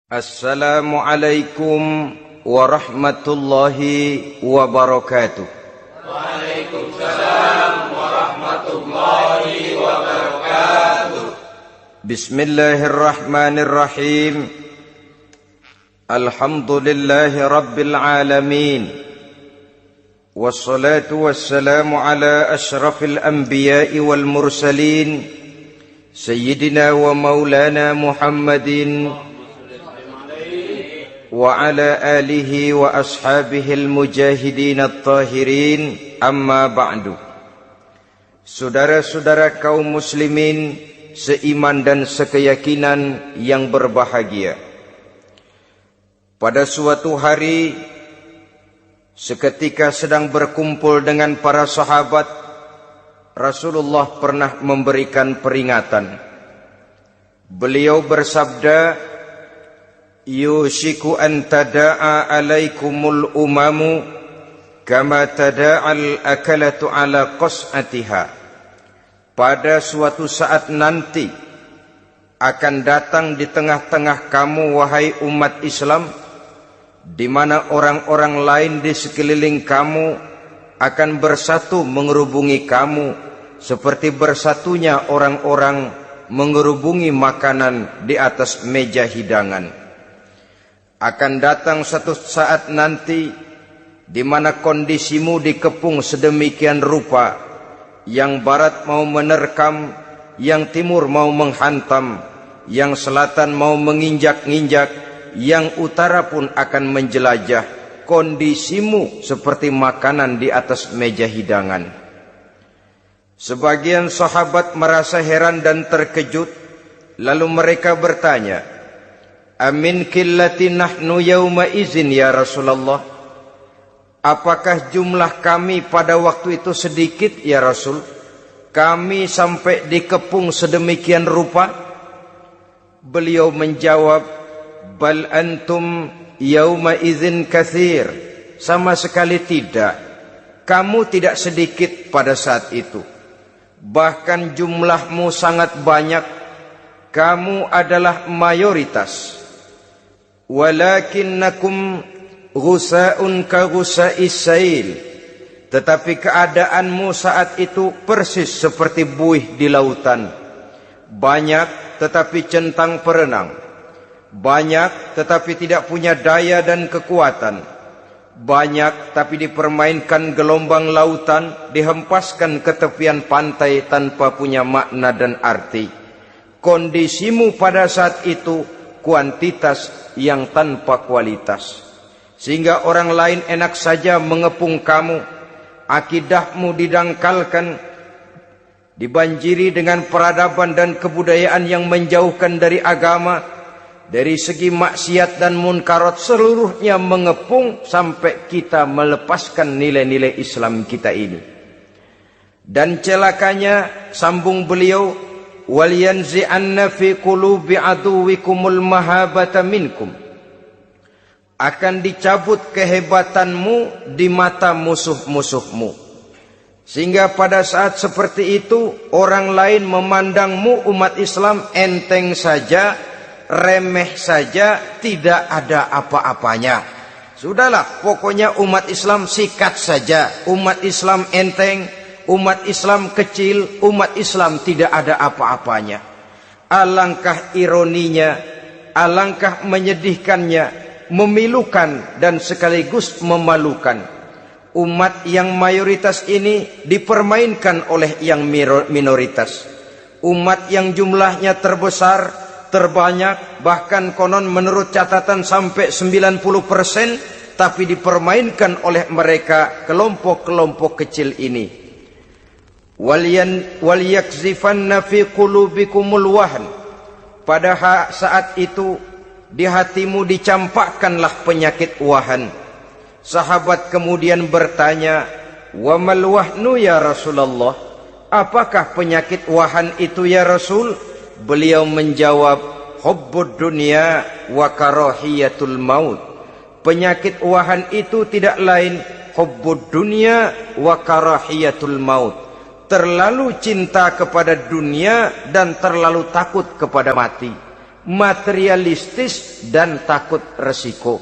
Assalamualaikum warahmatullahi wabarakatuh. Waalaikumsalam warahmatullahi wabarakatuh. Bismillahirrahmanirrahim. Alhamdulillahi rabbil alamin. Wassalatu wassalamu ala ashrafil anbiya'i wal mursalin, Sayyidina wa maulana Muhammadin wa ala alihi wa ashabihi al-mujahidin at-tahirin, amma ba'du. Saudara-saudara kaum muslimin seiman dan sekeyakinan yang berbahagia, pada suatu hari seketika sedang berkumpul dengan para sahabat, Rasulullah pernah memberikan peringatan. Beliau bersabda, yushiku an tada'a alaikumul umamu kama tada'al akalatu ala qas'atiha. Pada suatu saat nanti akan datang di tengah-tengah kamu, wahai umat Islam, di mana orang-orang lain di sekeliling kamu akan bersatu mengerubungi kamu seperti bersatunya orang-orang mengerubungi makanan di atas meja hidangan. Akan datang satu saat nanti di mana kondisimu dikepung sedemikian rupa, yang barat mau menerkam, yang timur mau menghantam, yang selatan mau menginjak-injak, yang utara pun akan menjelajah. Kondisimu seperti makanan di atas meja hidangan. Sebagian sahabat merasa heran dan terkejut, lalu mereka bertanya, amin qillati nahnu yawma izin ya Rasulullah? Apakah jumlah kami pada waktu itu sedikit ya Rasul? Kami sampai dikepung sedemikian rupa? Beliau menjawab, bal antum yawma izin katsir. Sama sekali tidak. Kamu tidak sedikit pada saat itu. Bahkan jumlahmu sangat banyak. Kamu adalah mayoritas. Walakinnakum ghusa'un ka ghusa'is sail. Tetapi keadaanmu saat itu persis seperti buih di lautan. Banyak tetapi centang perenang. Banyak tetapi tidak punya daya dan kekuatan. Banyak tapi dipermainkan gelombang lautan, dihempaskan ke tepian pantai tanpa punya makna dan arti. Kondisimu pada saat itu kuantitas yang tanpa kualitas, sehingga orang lain enak saja mengepung kamu. Akidahmu didangkalkan, dibanjiri dengan peradaban dan kebudayaan yang menjauhkan dari agama. Dari segi maksiat dan munkarat seluruhnya mengepung sampai kita melepaskan nilai-nilai Islam kita ini. Dan celakanya, sambung beliau, wal yanzi'anna fi qulubi aduwikumul mahabata minkum. Akan dicabut kehebatanmu di mata musuh-musuhmu, sehingga pada saat seperti itu orang lain memandangmu umat Islam enteng saja, remeh saja, tidak ada apa-apanya. Sudahlah, pokoknya umat Islam sikat saja. Umat Islam enteng, umat Islam kecil, umat Islam tidak ada apa-apanya. Alangkah ironinya, alangkah menyedihkannya, memilukan dan sekaligus memalukan. Umat yang mayoritas ini dipermainkan oleh yang minoritas. Umat yang jumlahnya terbesar, terbanyak, bahkan konon menurut catatan sampai 90%, tapi dipermainkan oleh mereka, kelompok-kelompok kecil ini. Wal yakzifanna fi qulubikumul wahn. Pada saat itu di hatimu dicampakkanlah penyakit wahan. Sahabat kemudian bertanya, wa mal wahnu ya Rasulullah? Apakah penyakit wahan itu ya Rasul? Beliau menjawab, hubbud dunya wa karahiyatul maut. Penyakit wahan itu tidak lain hubbud dunya wa karahiyatul maut. terlalu cinta kepada dunia dan terlalu takut kepada mati. materialistis dan takut resiko.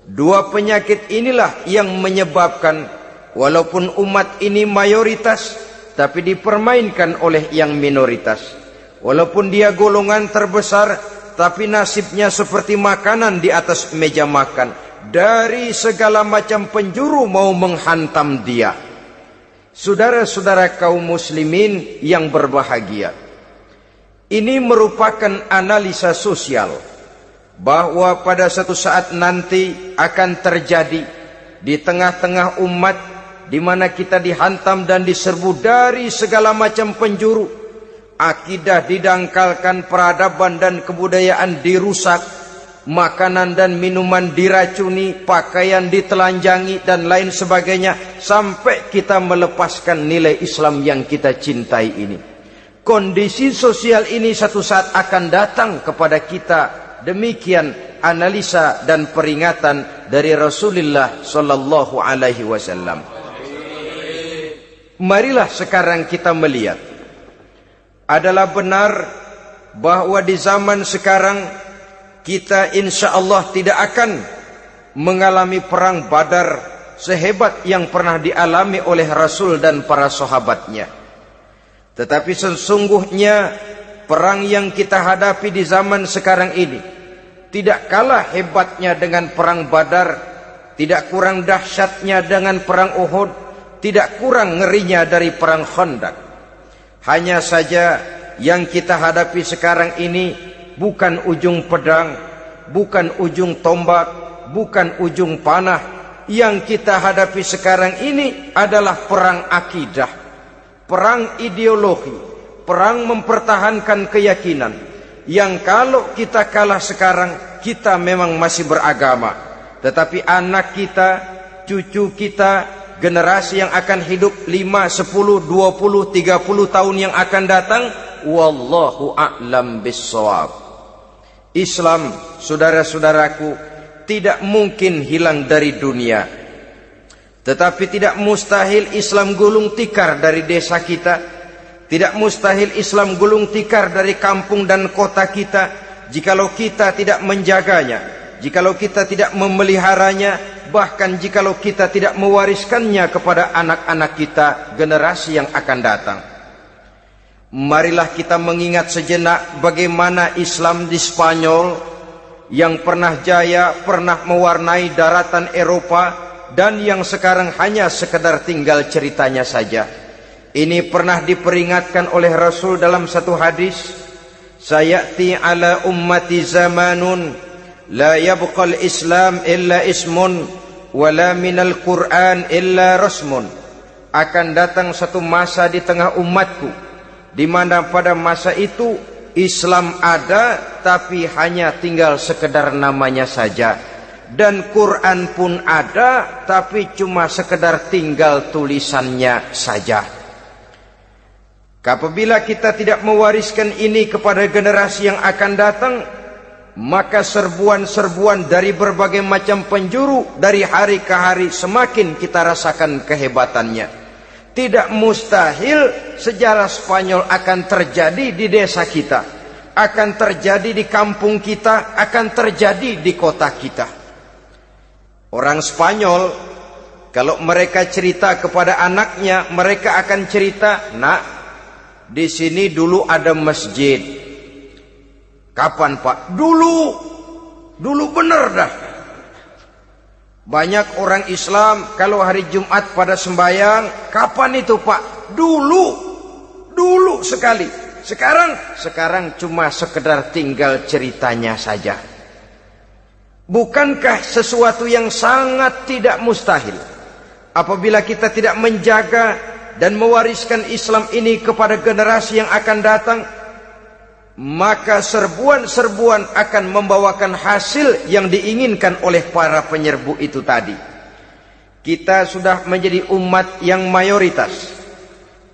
Dua penyakit inilah yang menyebabkan walaupun umat ini mayoritas, tapi dipermainkan oleh yang minoritas. Walaupun dia golongan terbesar, tapi nasibnya seperti makanan di atas meja makan. Dari segala macam penjuru mau menghantam dia. Saudara-saudara kaum muslimin yang berbahagia, ini merupakan analisa sosial bahwa pada suatu saat nanti akan terjadi di tengah-tengah umat di mana kita dihantam dan diserbu dari segala macam penjuru. Akidah didangkalkan, peradaban dan kebudayaan dirusak, makanan dan minuman diracuni, pakaian ditelanjangi dan lain sebagainya, sampai kita melepaskan nilai Islam yang kita cintai ini. Kondisi sosial ini satu saat akan datang kepada kita. Demikian analisa dan peringatan dari Rasulullah sallallahu alaihi wasallam. Marilah sekarang kita melihat, adalah benar bahwa di zaman sekarang kita insya Allah tidak akan mengalami perang Badar sehebat yang pernah dialami oleh Rasul dan para sahabatnya. Tetapi sesungguhnya perang yang kita hadapi di zaman sekarang ini tidak kalah hebatnya dengan perang Badar, tidak kurang dahsyatnya dengan perang Uhud, tidak kurang ngerinya dari perang Khandaq. Hanya saja yang kita hadapi sekarang ini bukan ujung pedang, bukan ujung tombak, bukan ujung panah. Yang kita hadapi sekarang ini adalah perang akidah, perang ideologi, perang mempertahankan keyakinan. Yang kalau kita kalah sekarang, kita memang masih beragama. Tetapi anak kita, cucu kita, generasi yang akan hidup 5, 10, 20, 30 tahun yang akan datang, wallahu a'lam bissawab. Islam, saudara-saudaraku, tidak mungkin hilang dari dunia. Tetapi tidak mustahil Islam gulung tikar dari desa kita. Tidak mustahil Islam gulung tikar dari kampung dan kota kita, jikalau kita tidak menjaganya, jikalau kita tidak memeliharanya, bahkan jikalau kita tidak mewariskannya kepada anak-anak kita, generasi yang akan datang. Marilah kita mengingat sejenak bagaimana Islam di Spanyol yang pernah jaya, pernah mewarnai daratan Eropa, dan yang sekarang hanya sekedar tinggal ceritanya saja. Ini pernah diperingatkan oleh Rasul dalam satu hadis, sayati ala ummati zamanun la yabqal Islam illa ismun wala minal Quran illa rasmun. Akan datang satu masa di tengah umatku di mana pada masa itu Islam ada tapi hanya tinggal sekedar namanya saja, dan Quran pun ada tapi cuma sekedar tinggal tulisannya saja. Apabila kita tidak mewariskan ini kepada generasi yang akan datang, maka serbuan-serbuan dari berbagai macam penjuru dari hari ke hari semakin kita rasakan kehebatannya. Tidak mustahil sejarah Spanyol akan terjadi di desa kita, akan terjadi di kampung kita, akan terjadi di kota kita. Orang Spanyol kalau mereka cerita kepada anaknya, mereka akan cerita, "Nak, di sini dulu ada masjid." Kapan, Pak? Dulu bener dah. Banyak orang Islam kalau hari Jumat pada sembahyang, kapan itu, Pak? Dulu sekali. Sekarang cuma sekedar tinggal ceritanya saja. Bukankah sesuatu yang sangat tidak mustahil apabila kita tidak menjaga dan mewariskan Islam ini kepada generasi yang akan datang? Maka serbuan-serbuan akan membawakan hasil yang diinginkan oleh para penyerbu itu tadi. Kita sudah menjadi umat yang mayoritas,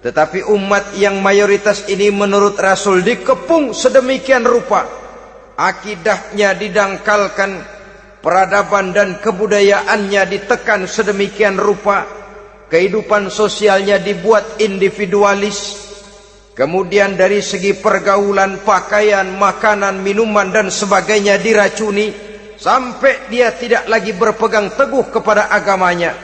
tetapi umat yang mayoritas ini menurut Rasul dikepung sedemikian rupa, akidahnya didangkalkan, peradaban dan kebudayaannya ditekan sedemikian rupa, kehidupan sosialnya dibuat individualis, Kemudian dari segi pergaulan, pakaian, makanan, minuman dan sebagainya diracuni, sampai dia tidak lagi berpegang teguh kepada agamanya.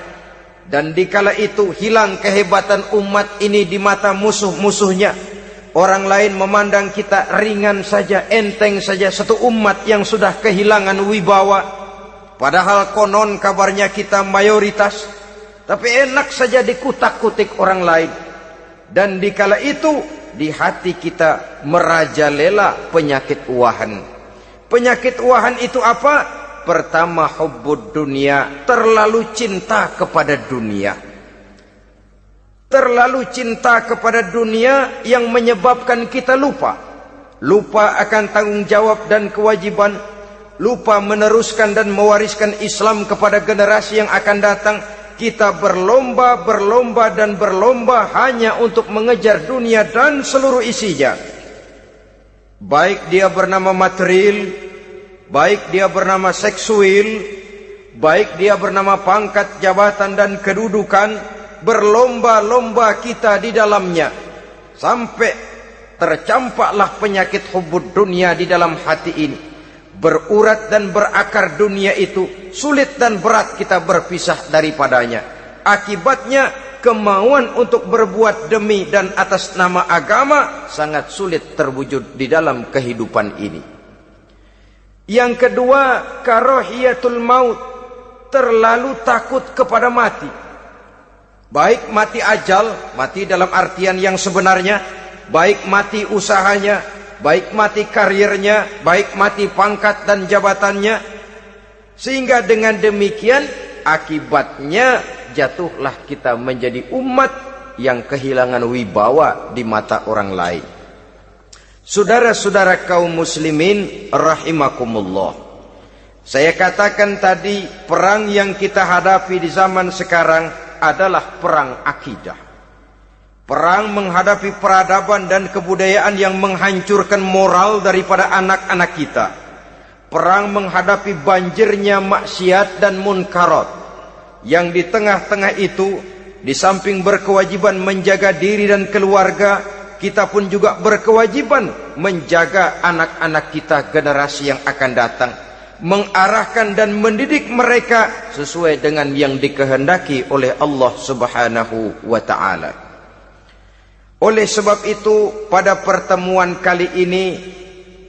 Dan dikala itu hilang kehebatan umat ini di mata musuh-musuhnya. Orang lain memandang kita ringan saja, enteng saja, satu umat yang sudah kehilangan wibawa. Padahal konon kabarnya kita mayoritas, tapi enak saja dikutak-kutik orang lain. Dan dikala itu di hati kita merajalela penyakit wahan. Penyakit wahan itu apa? Pertama, hubbud dunia, terlalu cinta kepada dunia. Terlalu cinta kepada dunia yang menyebabkan kita lupa akan tanggung jawab dan kewajiban, lupa meneruskan dan mewariskan Islam kepada generasi yang akan datang. Kita berlomba hanya untuk mengejar dunia dan seluruh isinya. Baik dia bernama material, baik dia bernama seksual, baik dia bernama pangkat, jabatan dan kedudukan, berlomba-lomba kita di dalamnya. Sampai tercampaklah penyakit hubbud dunia di dalam hati ini. Berurat dan berakar dunia itu, sulit dan berat kita berpisah daripadanya. Akibatnya kemauan untuk berbuat demi dan atas nama agama sangat sulit terwujud di dalam kehidupan ini. Yang kedua, karahiyatul maut, terlalu takut kepada mati. Baik mati ajal, mati dalam artian yang sebenarnya, baik mati usahanya, baik mati karirnya, baik mati pangkat dan jabatannya. Sehingga dengan demikian akibatnya jatuhlah kita menjadi umat yang kehilangan wibawa di mata orang lain. Saudara-saudara kaum muslimin rahimakumullah, saya katakan tadi, perang yang kita hadapi di zaman sekarang adalah perang akidah. Perang menghadapi peradaban dan kebudayaan yang menghancurkan moral daripada anak-anak kita. Perang menghadapi banjirnya maksiat dan munkarat. Yang di tengah-tengah itu, di samping berkewajiban menjaga diri dan keluarga, kita pun juga berkewajiban menjaga anak-anak kita, generasi yang akan datang. Mengarahkan dan mendidik mereka sesuai dengan yang dikehendaki oleh Allah Subhanahu wa ta'ala. Oleh sebab itu, pada pertemuan kali ini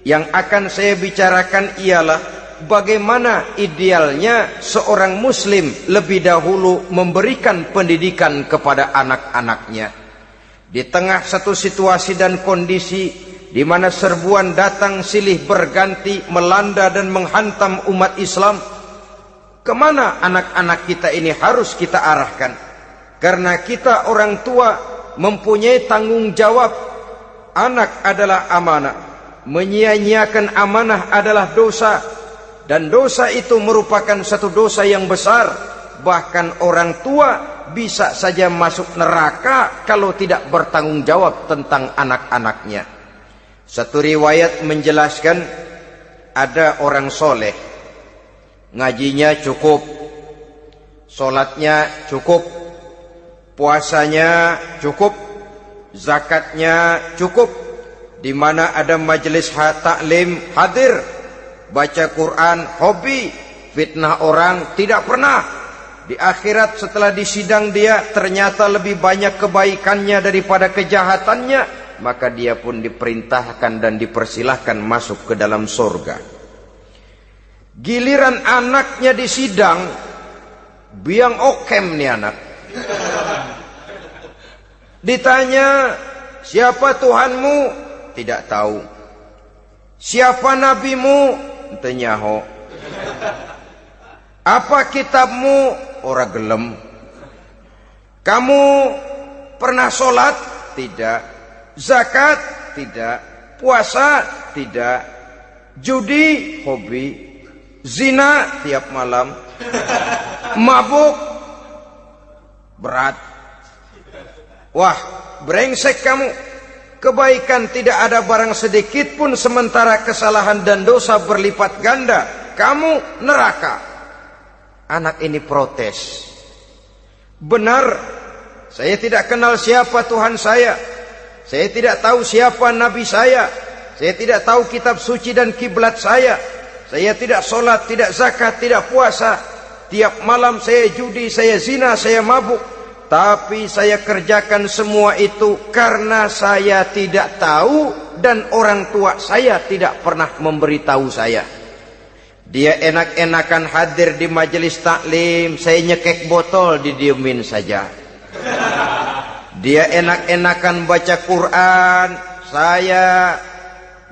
yang akan saya bicarakan ialah bagaimana idealnya seorang muslim lebih dahulu memberikan pendidikan kepada anak-anaknya. Di tengah satu situasi dan kondisi di mana serbuan datang silih berganti melanda dan menghantam umat Islam, kemana anak-anak kita ini harus kita arahkan? Karena kita orang tua mempunyai tanggung jawab. Anak adalah amanah, menyia-nyiakan amanah adalah dosa, dan dosa itu merupakan satu dosa yang besar. Bahkan orang tua bisa saja masuk neraka kalau tidak bertanggung jawab tentang anak-anaknya. Satu riwayat menjelaskan, ada orang soleh, ngajinya cukup, sholatnya cukup, puasanya cukup, zakatnya cukup, di mana ada majelis taklim hadir, baca Quran hobi, fitnah orang tidak pernah. Di akhirat setelah disidang dia ternyata lebih banyak kebaikannya daripada kejahatannya, maka dia pun diperintahkan dan dipersilahkan masuk ke dalam surga. Giliran anaknya disidang, biang okem nih anak. Ditanya, siapa Tuhanmu? Tidak tahu. Siapa nabimu? Tenyaho. Apa kitabmu? Ora gelem. Kamu pernah sholat? Tidak. Zakat? Tidak. Puasa? Tidak. Judi? Hobi. Zina? Tiap malam. Mabuk? Berat. Wah, brengsek kamu. Kebaikan tidak ada barang sedikit pun, sementara kesalahan dan dosa berlipat ganda. Kamu neraka. Anak ini protes. Benar, saya tidak kenal siapa Tuhan saya. Saya tidak tahu siapa nabi saya. Saya tidak tahu kitab suci dan kiblat saya. Saya tidak sholat, tidak zakat, tidak puasa. Tiap malam saya judi, saya zina, saya mabuk. Tapi saya kerjakan semua itu karena saya tidak tahu dan orang tua saya tidak pernah memberitahu saya. Dia enak-enakan hadir di majelis taklim, saya nyekek botol, didiemin saja. Dia enak-enakan baca Quran, saya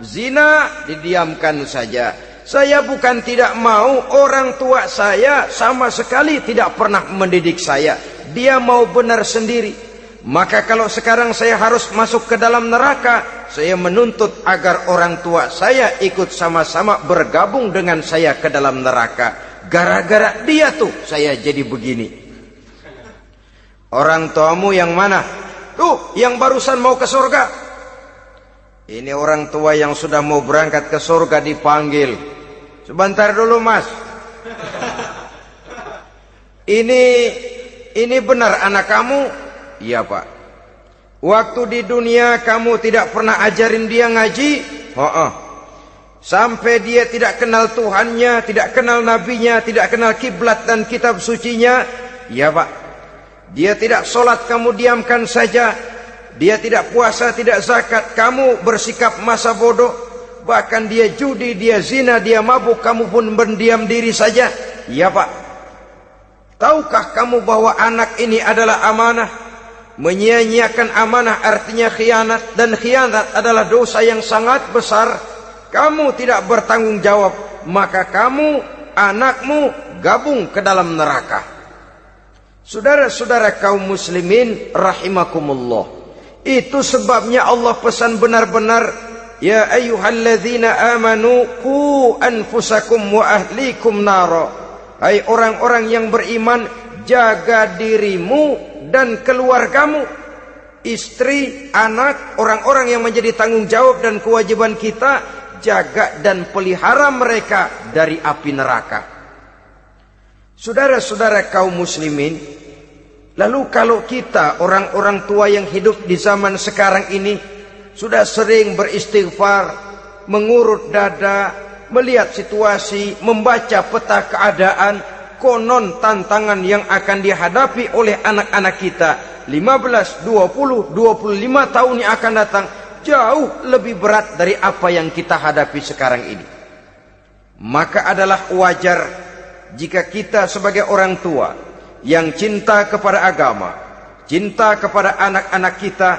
zina, didiamkan saja. Saya bukan tidak mau, orang tua saya sama sekali tidak pernah mendidik saya. Dia mau benar sendiri. Maka kalau sekarang saya harus masuk ke dalam neraka, saya menuntut agar orang tua saya ikut sama-sama bergabung dengan saya ke dalam neraka. Gara-gara dia tuh saya jadi begini. Orang tuamu yang mana? Tuh, yang barusan mau ke surga. Ini orang tua yang sudah mau berangkat ke surga dipanggil. Sebentar dulu, Mas. Ini benar anak kamu? Iya, Pak. Waktu di dunia kamu tidak pernah ajarin dia ngaji? Sampai dia tidak kenal Tuhannya, tidak kenal nabinya, tidak kenal kiblat dan kitab sucinya? Iya, Pak. Dia tidak sholat, kamu diamkan saja. Dia tidak puasa, tidak zakat, kamu bersikap masa bodoh. Bahkan dia judi, dia zina, dia mabuk, kamu pun berdiam diri saja. Iya, Pak. Tahukah kamu bahwa anak ini adalah amanah? Menyia-nyiakan amanah artinya khianat, dan khianat adalah dosa yang sangat besar. Kamu tidak bertanggung jawab, maka kamu, anakmu gabung ke dalam neraka. Saudara-saudara kaum muslimin rahimakumullah. Itu sebabnya Allah pesan benar-benar, ya ayyuhalladzina amanu qu anfusakum wa ahlikum nara. Hai orang-orang yang beriman, jaga dirimu dan keluargamu, istri, anak, orang-orang yang menjadi tanggung jawab dan kewajiban kita, jaga dan pelihara mereka dari api neraka. Saudara-saudara kaum muslimin, lalu kalau kita orang-orang tua yang hidup di zaman sekarang ini sudah sering beristighfar, mengurut dada, melihat situasi, membaca peta keadaan, konon tantangan yang akan dihadapi oleh anak-anak kita 15, 20, 25 tahun yang akan datang jauh lebih berat dari apa yang kita hadapi sekarang ini. Maka adalah wajar jika kita sebagai orang tua yang cinta kepada agama, cinta kepada anak-anak kita,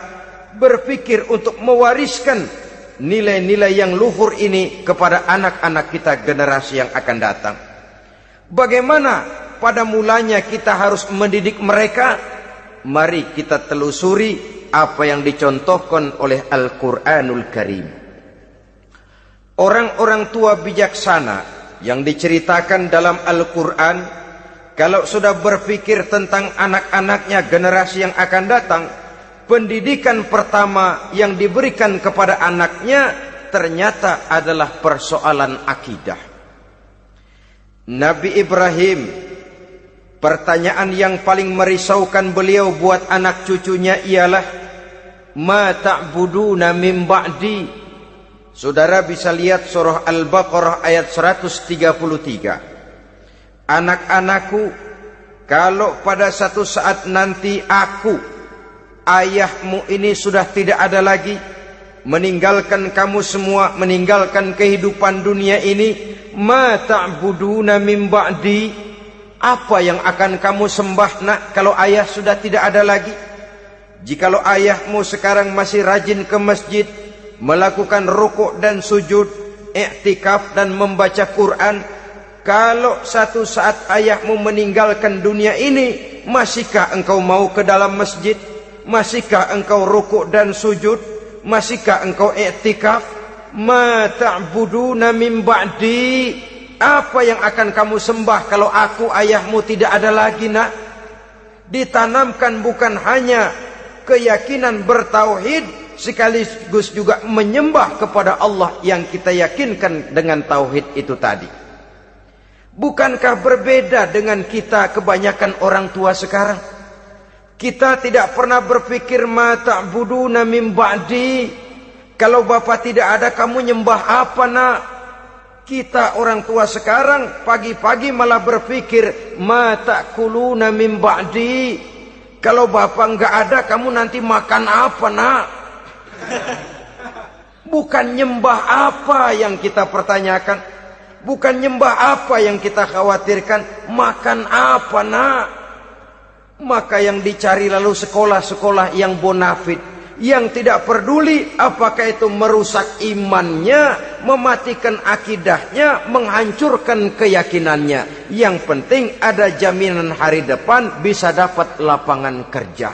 berpikir untuk mewariskan nilai-nilai yang luhur ini kepada anak-anak kita generasi yang akan datang. Bagaimana pada mulanya kita harus mendidik mereka? Mari kita telusuri apa yang dicontohkan oleh Al-Quranul Karim. Orang-orang tua bijaksana yang diceritakan dalam Al-Quran, kalau sudah berpikir tentang anak-anaknya generasi yang akan datang, pendidikan pertama yang diberikan kepada anaknya ternyata adalah persoalan akidah. Nabi Ibrahim, pertanyaan yang paling merisaukan beliau buat anak cucunya ialah, ma ta'buduna min ba'di. Saudara bisa lihat surah Al-Baqarah ayat 133. Anak-anakku, kalau pada satu saat nanti aku, ayahmu ini sudah tidak ada lagi, meninggalkan kamu semua, meninggalkan kehidupan dunia ini, ma ta'buduna min ba'di, apa yang akan kamu sembah nak kalau ayah sudah tidak ada lagi? Jikalau ayahmu sekarang masih rajin ke masjid, melakukan rukuk dan sujud, i'tikaf dan membaca Quran, kalau satu saat ayahmu meninggalkan dunia ini, masihkah engkau mau ke dalam masjid? Masihkah engkau rukuk dan sujud? Masihkah engkau i'tikaf? Ma ta'buduna min ba'di, apa yang akan kamu sembah kalau aku ayahmu tidak ada lagi nak? Ditanamkan bukan hanya keyakinan bertauhid, sekaligus juga menyembah kepada Allah yang kita yakinkan dengan tauhid itu tadi. Bukankah berbeda dengan kita kebanyakan orang tua sekarang? Kita tidak pernah berpikir ma ta'buduna min ba'di. Kalau bapak tidak ada, kamu nyembah apa nak? Kita orang tua sekarang pagi-pagi malah berpikir ma ta'kuluna min ba'di. Kalau bapak enggak ada, kamu nanti makan apa nak? Bukan nyembah apa yang kita pertanyakan, bukan nyembah apa yang kita khawatirkan, makan apa nak? Maka yang dicari lalu sekolah-sekolah yang bonafit, yang tidak peduli apakah itu merusak imannya, mematikan akidahnya, menghancurkan keyakinannya. Yang penting ada jaminan hari depan bisa dapat lapangan kerja.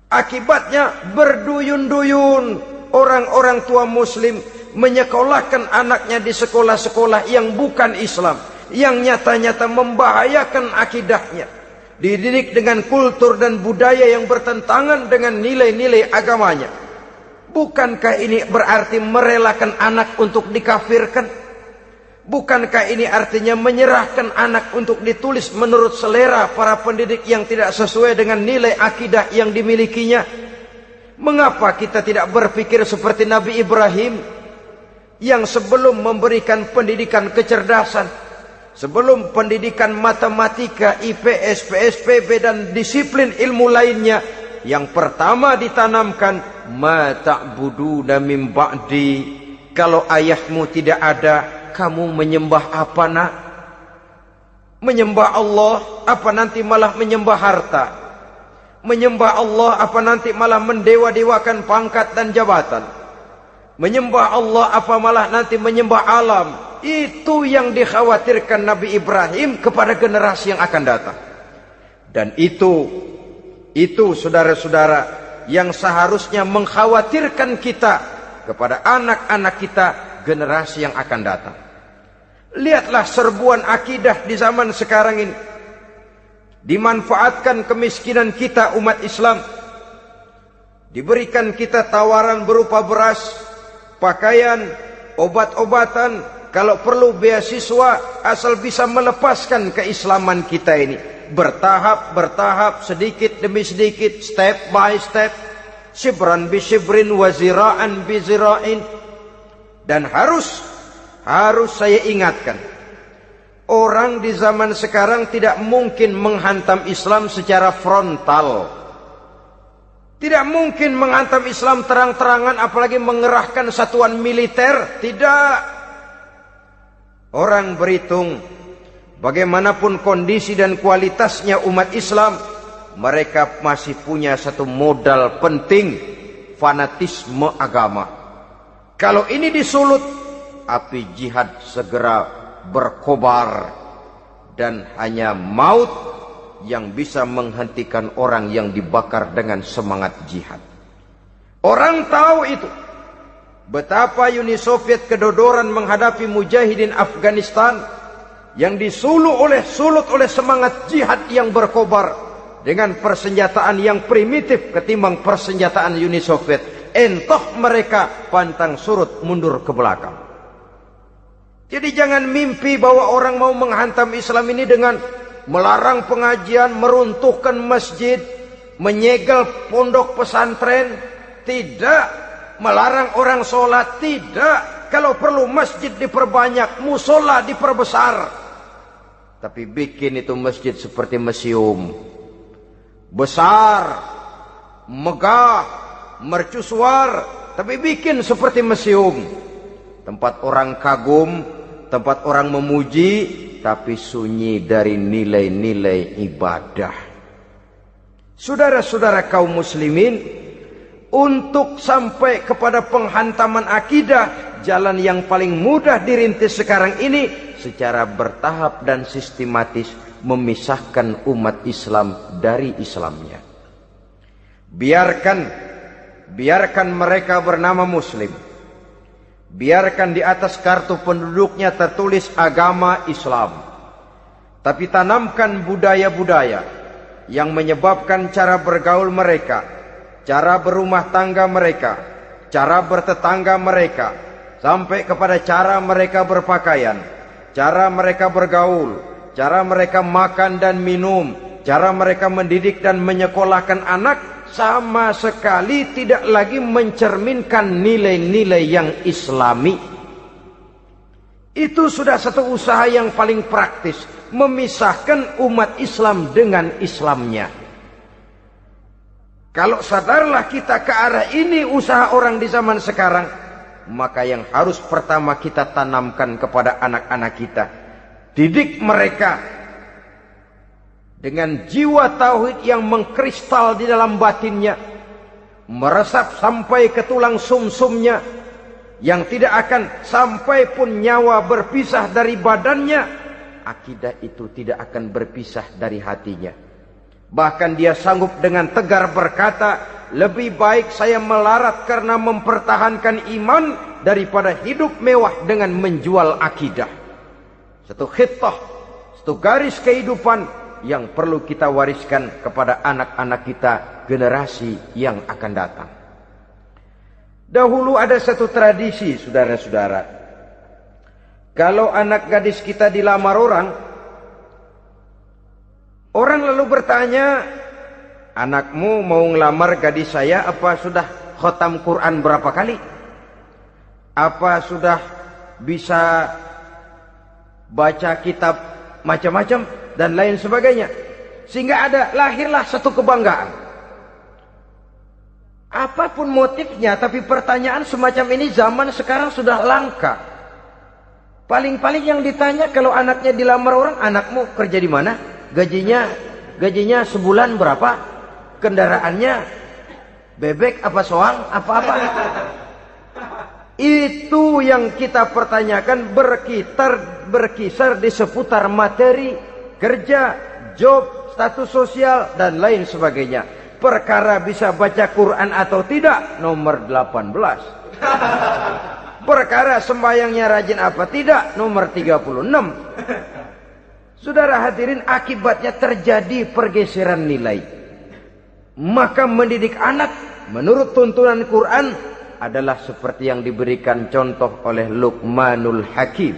Akibatnya berduyun-duyun orang-orang tua muslim menyekolahkan anaknya di sekolah-sekolah yang bukan Islam, yang nyata-nyata membahayakan akidahnya. Dididik dengan kultur dan budaya yang bertentangan dengan nilai-nilai agamanya. Bukankah ini berarti merelakan anak untuk dikafirkan? Bukankah ini artinya menyerahkan anak untuk ditulis menurut selera para pendidik yang tidak sesuai dengan nilai akidah yang dimilikinya? Mengapa kita tidak berpikir seperti Nabi Ibrahim yang sebelum memberikan pendidikan kecerdasan, sebelum pendidikan matematika, IPS, PSPB dan disiplin ilmu lainnya, yang pertama ditanamkan ma ta'buduna min ba'di. Kalau ayahmu tidak ada, kamu menyembah apa nak? Menyembah Allah apa nanti malah menyembah harta? Menyembah Allah apa nanti malah mendewa-dewakan pangkat dan jabatan? Menyembah Allah apa malah nanti menyembah alam? Itu yang dikhawatirkan Nabi Ibrahim kepada generasi yang akan datang. Dan itu saudara-saudara yang seharusnya mengkhawatirkan kita kepada anak-anak kita, generasi yang akan datang. Lihatlah serbuan akidah di zaman sekarang ini. Dimanfaatkan kemiskinan kita umat Islam. Diberikan kita tawaran berupa beras, pakaian, obat-obatan, kalau perlu beasiswa, asal bisa melepaskan keislaman kita ini. Bertahap, sedikit demi sedikit, step by step, shibran bi shibrin wa zira'an bi zira'in. Dan harus saya ingatkan, orang di zaman sekarang tidak mungkin menghantam Islam secara frontal. Tidak mungkin menghantam Islam terang-terangan, apalagi mengerahkan satuan militer. Tidak. Orang berhitung bagaimanapun kondisi dan kualitasnya umat Islam, mereka masih punya satu modal penting, fanatisme agama. Kalau ini disulut, api jihad segera berkobar, dan hanya maut yang bisa menghentikan orang yang dibakar dengan semangat jihad. Orang tahu itu. Betapa Uni Soviet kedodoran menghadapi mujahidin Afghanistan yang disulut oleh semangat jihad yang berkobar dengan persenjataan yang primitif ketimbang persenjataan Uni Soviet. Entah mereka pantang surut mundur ke belakang. Jadi jangan mimpi bahwa orang mau menghantam Islam ini dengan melarang pengajian, meruntuhkan masjid, menyegel pondok pesantren. Tidak. Melarang orang sholat. Tidak. Kalau perlu masjid diperbanyak, musola diperbesar. Tapi bikin itu masjid seperti museum. Besar, megah, mercusuar, tapi bikin seperti museum. Tempat orang kagum, tempat orang memuji, tapi sunyi dari nilai-nilai ibadah. Saudara-saudara kaum muslimin, untuk sampai kepada penghantaman akidah, jalan yang paling mudah dirintis sekarang ini secara bertahap dan sistematis, memisahkan umat Islam dari Islamnya. Biarkan mereka bernama Muslim. Biarkan di atas kartu penduduknya tertulis agama Islam. Tapi tanamkan budaya-budaya yang menyebabkan cara bergaul mereka, cara berumah tangga mereka, cara bertetangga mereka, sampai kepada cara mereka berpakaian, cara mereka bergaul, cara mereka makan dan minum, cara mereka mendidik dan menyekolahkan anak sama sekali tidak lagi mencerminkan nilai-nilai yang islami. Itu sudah satu usaha yang paling praktis, memisahkan umat Islam dengan Islamnya. Kalau sadarlah kita ke arah ini usaha orang di zaman sekarang, maka yang harus pertama kita tanamkan kepada anak-anak kita, didik mereka dengan jiwa tauhid yang mengkristal di dalam batinnya, meresap sampai ke tulang sumsumnya, yang tidak akan sampai pun nyawa berpisah dari badannya, akidah itu tidak akan berpisah dari hatinya. Bahkan dia sanggup dengan tegar berkata, lebih baik saya melarat karena mempertahankan iman daripada hidup mewah dengan menjual akidah. Satu khittah, satu garis kehidupan yang perlu kita wariskan kepada anak-anak kita, generasi yang akan datang. Dahulu ada satu tradisi, saudara-saudara. Kalau anak gadis kita dilamar orang, orang lalu bertanya, anakmu mau ngelamar gadis saya, apa sudah khotam Quran berapa kali? Apa sudah bisa baca kitab macam-macam dan lain sebagainya? Sehingga lahirlah satu kebanggaan. Apapun motifnya, tapi pertanyaan semacam ini zaman sekarang sudah langka. Paling-paling yang ditanya kalau anaknya dilamar orang, anakmu kerja di mana? Gajinya sebulan berapa? Kendaraannya bebek apa soang? Apa-apa? Itu yang kita pertanyakan, berkisar di seputar materi, kerja, job, status sosial, dan lain sebagainya. Perkara bisa baca Quran atau tidak, nomor 18. Perkara sembahyangnya rajin apa tidak, nomor 36. Saudara hadirin, akibatnya terjadi pergeseran nilai. Maka mendidik anak menurut tuntunan Quran adalah seperti yang diberikan contoh oleh Luqmanul Hakim,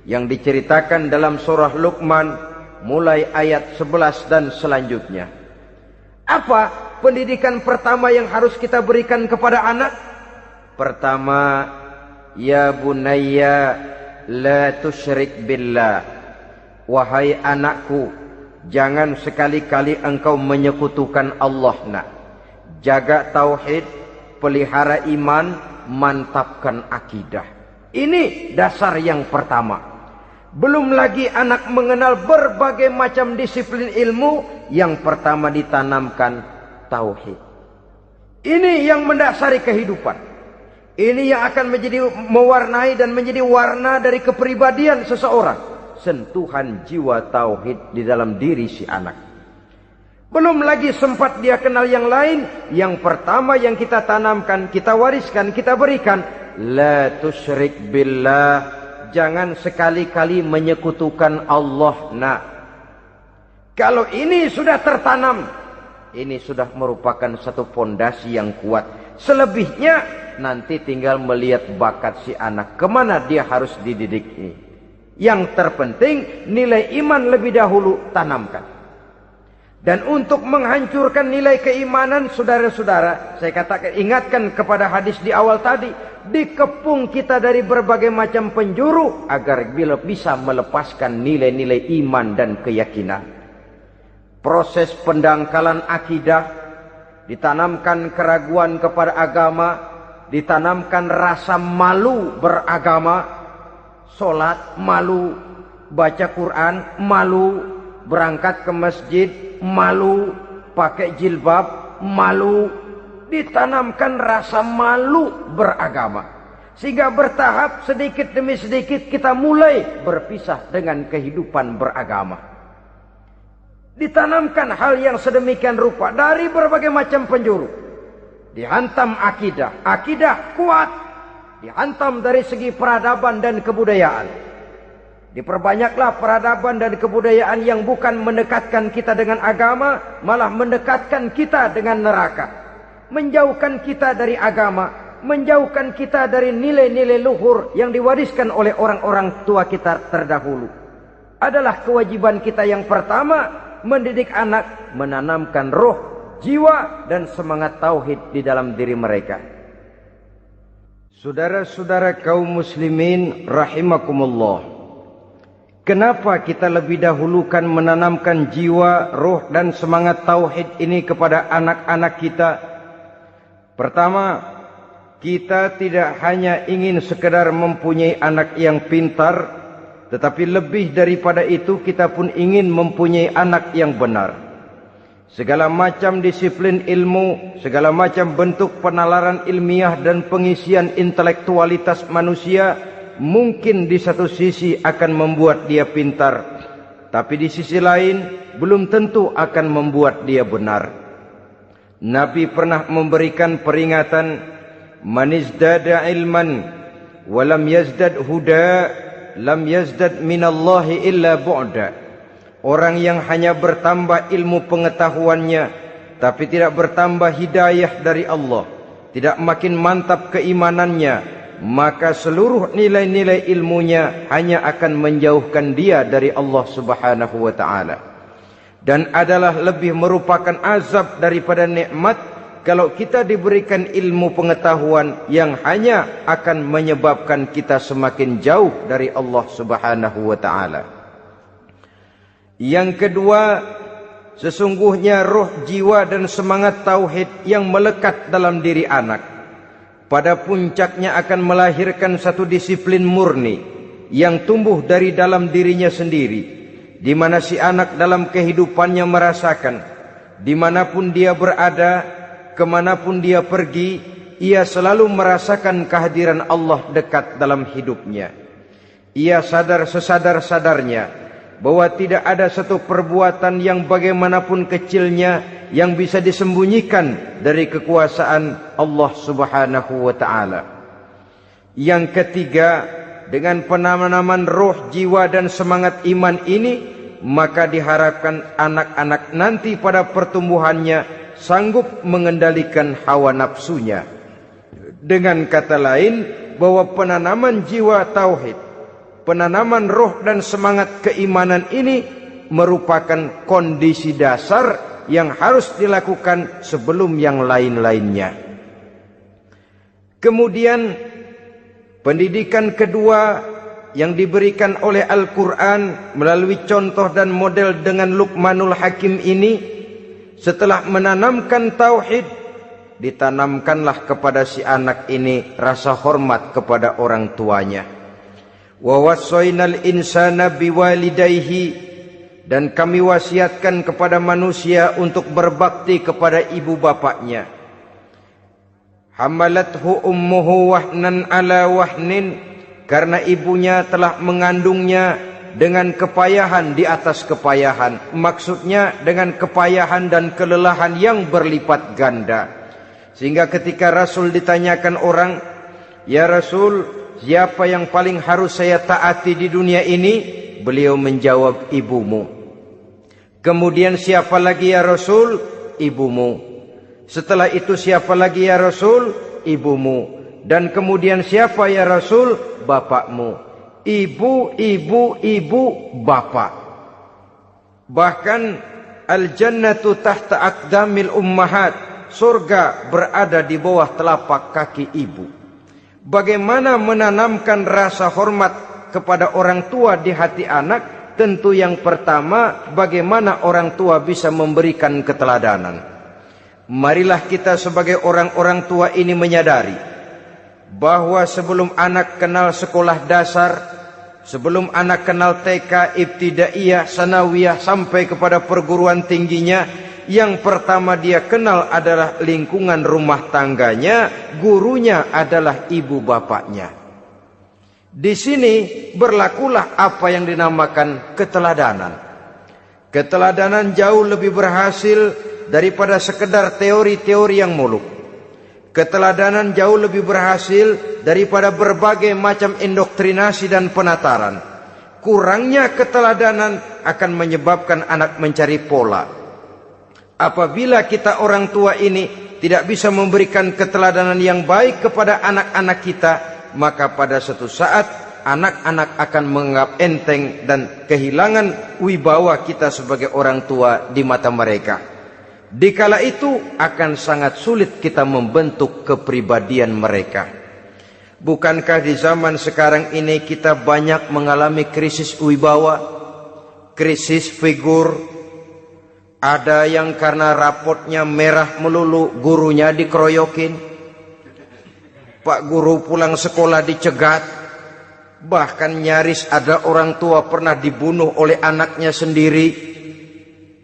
yang diceritakan dalam surah Luqman mulai ayat 11 dan selanjutnya. Apa pendidikan pertama yang harus kita berikan kepada anak? Pertama, ya bunayya la tusyrik billah. Wahai anakku, jangan sekali-kali engkau menyekutukan Allah nak. Jaga tauhid, pelihara iman, mantapkan akidah. Ini dasar yang pertama. Belum lagi anak mengenal berbagai macam disiplin ilmu, yang pertama ditanamkan tauhid. Ini yang mendasari kehidupan. Ini yang akan menjadi mewarnai dan menjadi warna dari kepribadian seseorang. Sentuhan jiwa tauhid di dalam diri si anak. Belum lagi sempat dia kenal yang lain. Yang pertama yang kita tanamkan, kita wariskan, kita berikan, la tusyrik billah. Jangan sekali-kali menyekutukan Allah nak. Kalau ini sudah tertanam, ini sudah merupakan satu fondasi yang kuat. Selebihnya nanti tinggal melihat bakat si anak, kemana dia harus dididik ini. Yang terpenting nilai iman lebih dahulu tanamkan. Dan untuk menghancurkan nilai keimanan, saudara-saudara, saya katakan, ingatkan kepada hadis di awal tadi, dikepung kita dari berbagai macam penjuru agar bisa melepaskan nilai-nilai iman dan keyakinan. Proses pendangkalan akidah, ditanamkan keraguan kepada agama, ditanamkan rasa malu beragama, sholat malu, baca Quran malu, berangkat ke masjid malu, pakai jilbab malu. Ditanamkan rasa malu beragama, sehingga bertahap sedikit demi sedikit kita mulai berpisah dengan kehidupan beragama. Ditanamkan hal yang sedemikian rupa dari berbagai macam penjuru. Dihantam akidah, akidah kuat, dihantam dari segi peradaban dan kebudayaan. Diperbanyaklah peradaban dan kebudayaan yang bukan mendekatkan kita dengan agama, malah mendekatkan kita dengan neraka. Menjauhkan kita dari agama, menjauhkan kita dari nilai-nilai luhur yang diwariskan oleh orang-orang tua kita terdahulu. Adalah kewajiban kita yang pertama mendidik anak, menanamkan roh, jiwa dan semangat tauhid di dalam diri mereka. Saudara-saudara kaum muslimin rahimakumullah. Kenapa kita lebih dahulukan menanamkan jiwa, roh dan semangat tauhid ini kepada anak-anak kita? Pertama, kita tidak hanya ingin sekedar mempunyai anak yang pintar, tetapi lebih daripada itu kita pun ingin mempunyai anak yang benar. Segala macam disiplin ilmu, segala macam bentuk penalaran ilmiah dan pengisian intelektualitas manusia mungkin di satu sisi akan membuat dia pintar, tapi di sisi lain belum tentu akan membuat dia benar. Nabi pernah memberikan peringatan, man izdada ilman walam yazdad huda lam yazdad minallahi illa bu'da. Orang yang hanya bertambah ilmu pengetahuannya tapi tidak bertambah hidayah dari Allah, tidak makin mantap keimanannya, maka seluruh nilai-nilai ilmunya hanya akan menjauhkan dia dari Allah Subhanahu wa ta'ala. Dan adalah lebih merupakan azab daripada nikmat kalau kita diberikan ilmu pengetahuan yang hanya akan menyebabkan kita semakin jauh dari Allah Subhanahu wa ta'ala. Yang kedua, sesungguhnya roh, jiwa dan semangat tauhid yang melekat dalam diri anak pada puncaknya akan melahirkan satu disiplin murni yang tumbuh dari dalam dirinya sendiri, di mana si anak dalam kehidupannya merasakan, dimanapun dia berada, kemanapun dia pergi, ia selalu merasakan kehadiran Allah dekat dalam hidupnya. Ia sadar sesadar-sadarnya bahwa tidak ada satu perbuatan yang bagaimanapun kecilnya yang bisa disembunyikan dari kekuasaan Allah Subhanahu wa ta'ala. Yang ketiga, dengan penanaman roh, jiwa dan semangat iman ini, maka diharapkan anak-anak nanti pada pertumbuhannya sanggup mengendalikan hawa nafsunya. Dengan kata lain, bahwa penanaman jiwa tauhid, penanaman roh dan semangat keimanan ini merupakan kondisi dasar yang harus dilakukan sebelum yang lain-lainnya. Kemudian pendidikan kedua yang diberikan oleh Al-Quran melalui contoh dan model dengan Luqmanul Hakim ini, setelah menanamkan tauhid, ditanamkanlah kepada si anak ini rasa hormat kepada orang tuanya. Wa wassaynal insana biwalidayhi, dan kami wasiatkan kepada manusia untuk berbakti kepada ibu bapaknya. Hamalathu ummuhu wahnan ala wahnin, karena ibunya telah mengandungnya dengan kepayahan di atas kepayahan. Maksudnya dengan kepayahan dan kelelahan yang berlipat ganda. Sehingga ketika Rasul ditanyakan orang, ya Rasul, siapa yang paling harus saya taati di dunia ini? Beliau menjawab, ibumu. Kemudian siapa lagi ya Rasul? Ibumu. Setelah itu siapa lagi ya Rasul? Ibumu. Dan kemudian siapa ya Rasul? Bapakmu. Ibu, ibu, ibu, bapak. Bahkan al-jannatu tahta aqdamil ummahat, surga berada di bawah telapak kaki ibu. Bagaimana menanamkan rasa hormat kepada orang tua di hati anak? Tentu yang pertama, bagaimana orang tua bisa memberikan keteladanan. Marilah kita sebagai orang-orang tua ini menyadari bahwa sebelum anak kenal sekolah dasar, sebelum anak kenal TK, ibtidaiyah, sanawiyah sampai kepada perguruan tingginya, yang pertama dia kenal adalah lingkungan rumah tangganya, gurunya adalah ibu bapaknya. Di sini berlakulah apa yang dinamakan keteladanan. Keteladanan jauh lebih berhasil daripada sekedar teori-teori yang muluk. Keteladanan jauh lebih berhasil daripada berbagai macam indoktrinasi dan penataran. Kurangnya keteladanan akan menyebabkan anak mencari pola. Apabila kita orang tua ini tidak bisa memberikan keteladanan yang baik kepada anak-anak kita, maka pada suatu saat anak-anak akan menganggap enteng dan kehilangan wibawa kita sebagai orang tua di mata mereka. Dikala itu akan sangat sulit kita membentuk kepribadian mereka. Bukankah di zaman sekarang ini kita banyak mengalami krisis wibawa, krisis figur? Ada yang karena rapotnya merah melulu, gurunya dikeroyokin. Pak guru pulang sekolah dicegat. Bahkan nyaris ada orang tua pernah dibunuh oleh anaknya sendiri.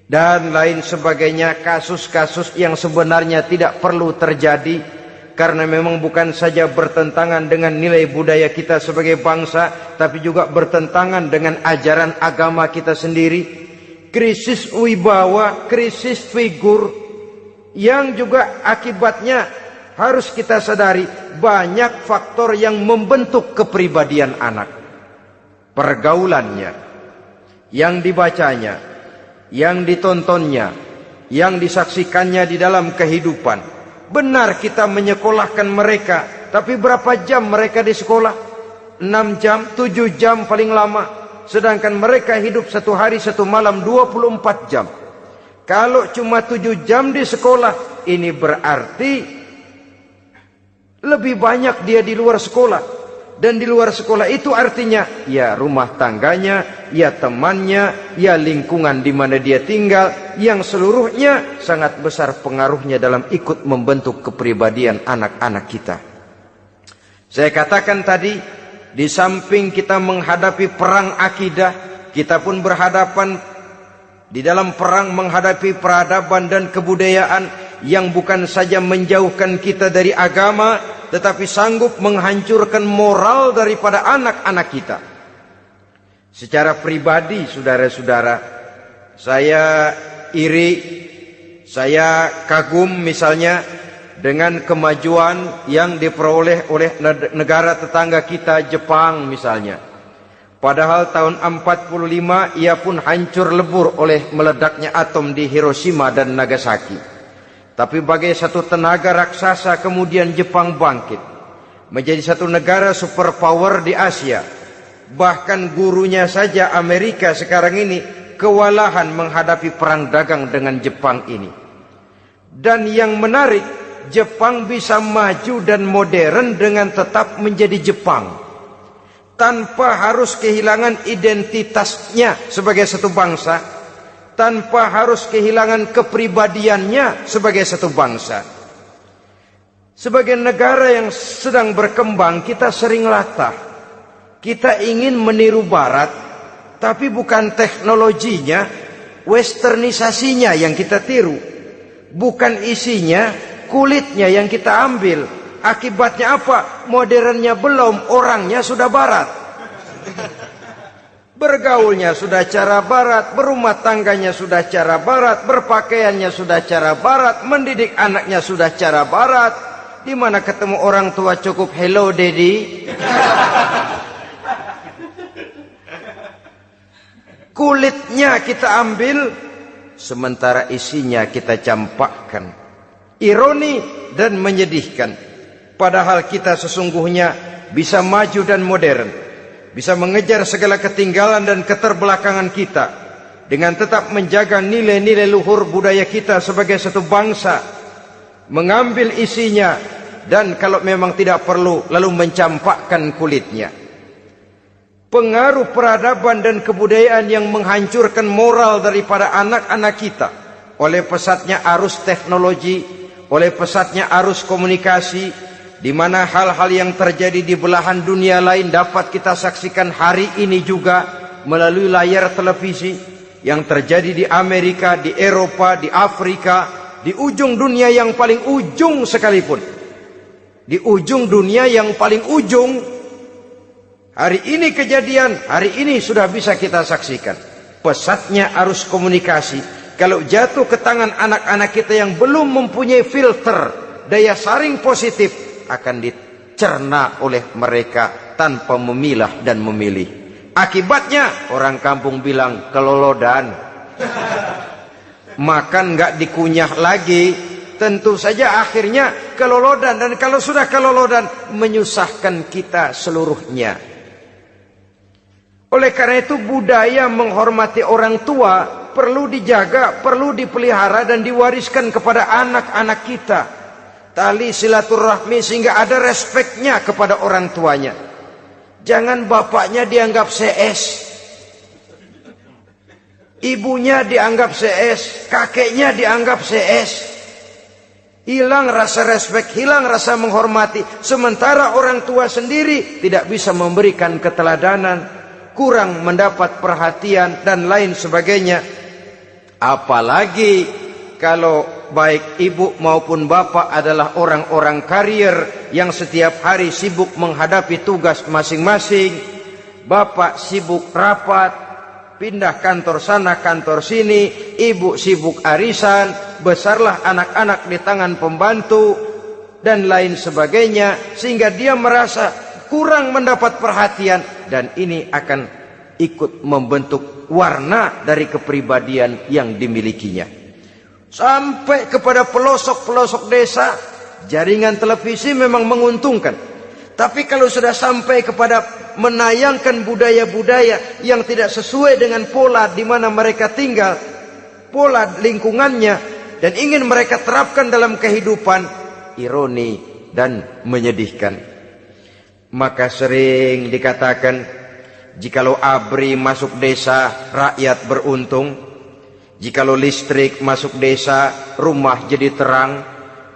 Dan lain sebagainya, kasus-kasus yang sebenarnya tidak perlu terjadi. Karena memang bukan saja bertentangan dengan nilai budaya kita sebagai bangsa, tapi juga bertentangan dengan ajaran agama kita sendiri. Krisis wibawa, krisis figur, yang juga akibatnya harus kita sadari banyak faktor yang membentuk kepribadian anak. Pergaulannya, yang dibacanya, yang ditontonnya, yang disaksikannya di dalam kehidupan. Benar kita menyekolahkan mereka, tapi berapa jam mereka di sekolah? 6 jam, 7 jam paling lama. Sedangkan mereka hidup 1 hari 1 malam 24 jam. Kalau cuma 7 jam di sekolah, ini berarti lebih banyak dia di luar sekolah. Dan di luar sekolah itu artinya ya rumah tangganya, ya temannya, ya lingkungan di mana dia tinggal, yang seluruhnya sangat besar pengaruhnya dalam ikut membentuk kepribadian anak-anak kita. Saya katakan tadi, di samping kita menghadapi perang akidah, kita pun berhadapan di dalam perang menghadapi peradaban dan kebudayaan yang bukan saja menjauhkan kita dari agama, tetapi sanggup menghancurkan moral daripada anak-anak kita. Secara pribadi, saudara-saudara, saya iri, saya kagum misalnya dengan kemajuan yang diperoleh oleh negara tetangga kita, Jepang misalnya. Padahal tahun 45 ia pun hancur lebur oleh meledaknya atom di Hiroshima dan Nagasaki. Tapi bagai satu tenaga raksasa kemudian Jepang bangkit menjadi satu negara superpower di Asia. Bahkan gurunya saja Amerika sekarang ini kewalahan menghadapi perang dagang dengan Jepang ini. Dan yang menarik, Jepang bisa maju dan modern dengan tetap menjadi Jepang, tanpa harus kehilangan identitasnya sebagai satu bangsa, tanpa harus kehilangan kepribadiannya sebagai satu bangsa. Sebagai negara yang sedang berkembang, kita sering latah. Kita ingin meniru Barat, tapi bukan teknologinya, westernisasinya yang kita tiru. Bukan isinya, kulitnya yang kita ambil. Akibatnya apa? Modernnya belum, orangnya sudah Barat. Bergaulnya sudah cara Barat, berumah tangganya sudah cara Barat, berpakaiannya sudah cara Barat, mendidik anaknya sudah cara Barat. Di mana ketemu orang tua cukup hello daddy. Kulitnya kita ambil, sementara isinya kita campakkan. Ironi dan menyedihkan. Padahal kita sesungguhnya bisa maju dan modern, bisa mengejar segala ketinggalan dan keterbelakangan kita, dengan tetap menjaga nilai-nilai luhur budaya kita sebagai satu bangsa, mengambil isinya, dan kalau memang tidak perlu, lalu mencampakkan kulitnya. Pengaruh peradaban dan kebudayaan yang menghancurkan moral daripada anak-anak kita oleh pesatnya arus teknologi, oleh pesatnya arus komunikasi, di mana hal-hal yang terjadi di belahan dunia lain dapat kita saksikan hari ini juga melalui layar televisi, yang terjadi di Amerika, di Eropa, di Afrika, di ujung dunia yang paling ujung sekalipun. Di ujung dunia yang paling ujung, hari ini kejadian, hari ini sudah bisa kita saksikan. Pesatnya arus komunikasi, kalau jatuh ke tangan anak-anak kita yang belum mempunyai filter, daya saring positif, akan dicerna oleh mereka tanpa memilah dan memilih. Akibatnya orang kampung bilang kelolodan. Makan nggak dikunyah lagi. Tentu saja akhirnya kelolodan, dan kalau sudah kelolodan menyusahkan kita seluruhnya. Oleh karena itu budaya menghormati orang tua perlu dijaga, perlu dipelihara dan diwariskan kepada anak-anak kita. Tali silaturahmi sehingga ada respeknya kepada orang tuanya. Jangan bapaknya dianggap CS, ibunya dianggap CS, kakeknya dianggap CS. Hilang rasa respek, hilang rasa menghormati. Sementara orang tua sendiri tidak bisa memberikan keteladanan, kurang mendapat perhatian dan lain sebagainya. Apalagi kalau baik ibu maupun bapak adalah orang-orang karier yang setiap hari sibuk menghadapi tugas masing-masing. Bapak sibuk rapat, pindah kantor sana kantor sini, ibu sibuk arisan, besarlah anak-anak di tangan pembantu dan lain sebagainya, sehingga dia merasa kurang mendapat perhatian, dan ini akan ikut membentuk warna dari kepribadian yang dimilikinya. Sampai kepada pelosok-pelosok desa, jaringan televisi memang menguntungkan. Tapi kalau sudah sampai kepada menayangkan budaya-budaya yang tidak sesuai dengan pola di mana mereka tinggal, pola lingkungannya, dan ingin mereka terapkan dalam kehidupan, ironi dan menyedihkan. Maka sering dikatakan, jikalau ABRI masuk desa, rakyat beruntung. Jikalau listrik masuk desa, rumah jadi terang.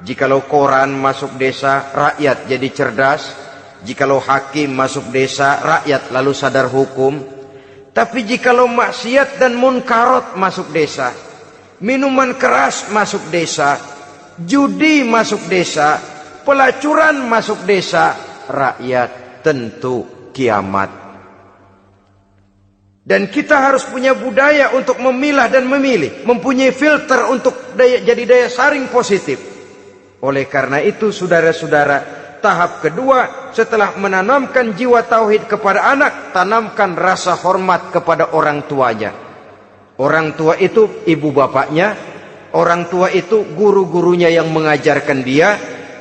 Jikalau koran masuk desa, rakyat jadi cerdas. Jikalau hakim masuk desa, rakyat lalu sadar hukum. Tapi jikalau maksiat dan munkarot masuk desa, minuman keras masuk desa, judi masuk desa, pelacuran masuk desa, rakyat tentu kiamat. Dan kita harus punya budaya untuk memilah dan memilih, mempunyai filter untuk jadi daya saring positif. Oleh karena itu saudara-saudara, tahap kedua setelah menanamkan jiwa tauhid kepada anak, tanamkan rasa hormat kepada orang tuanya. Orang tua itu ibu bapaknya, orang tua itu guru-gurunya yang mengajarkan dia,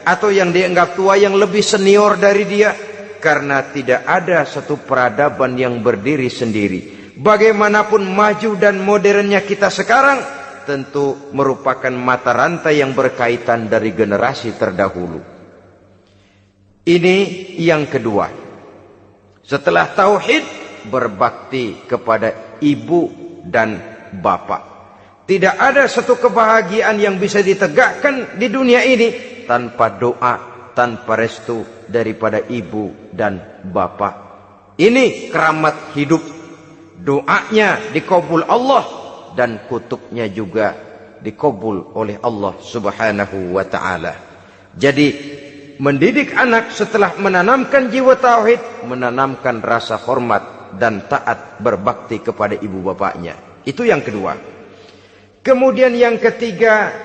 atau yang dianggap tua yang lebih senior dari dia. Karena tidak ada satu peradaban yang berdiri sendiri. Bagaimanapun maju dan modernnya kita sekarang, tentu merupakan mata rantai yang berkaitan dari generasi terdahulu. Ini yang kedua. Setelah tauhid, berbakti kepada ibu dan bapak. Tidak ada satu kebahagiaan yang bisa ditegakkan di dunia ini tanpa doa, tanpa restu daripada ibu dan bapak. Ini keramat hidup. Doanya dikabul Allah dan kutuknya juga dikabul oleh Allah Subhanahu wa ta'ala. Jadi mendidik anak setelah menanamkan jiwa tauhid, menanamkan rasa hormat dan taat berbakti kepada ibu bapaknya. Itu yang kedua. Kemudian yang ketiga,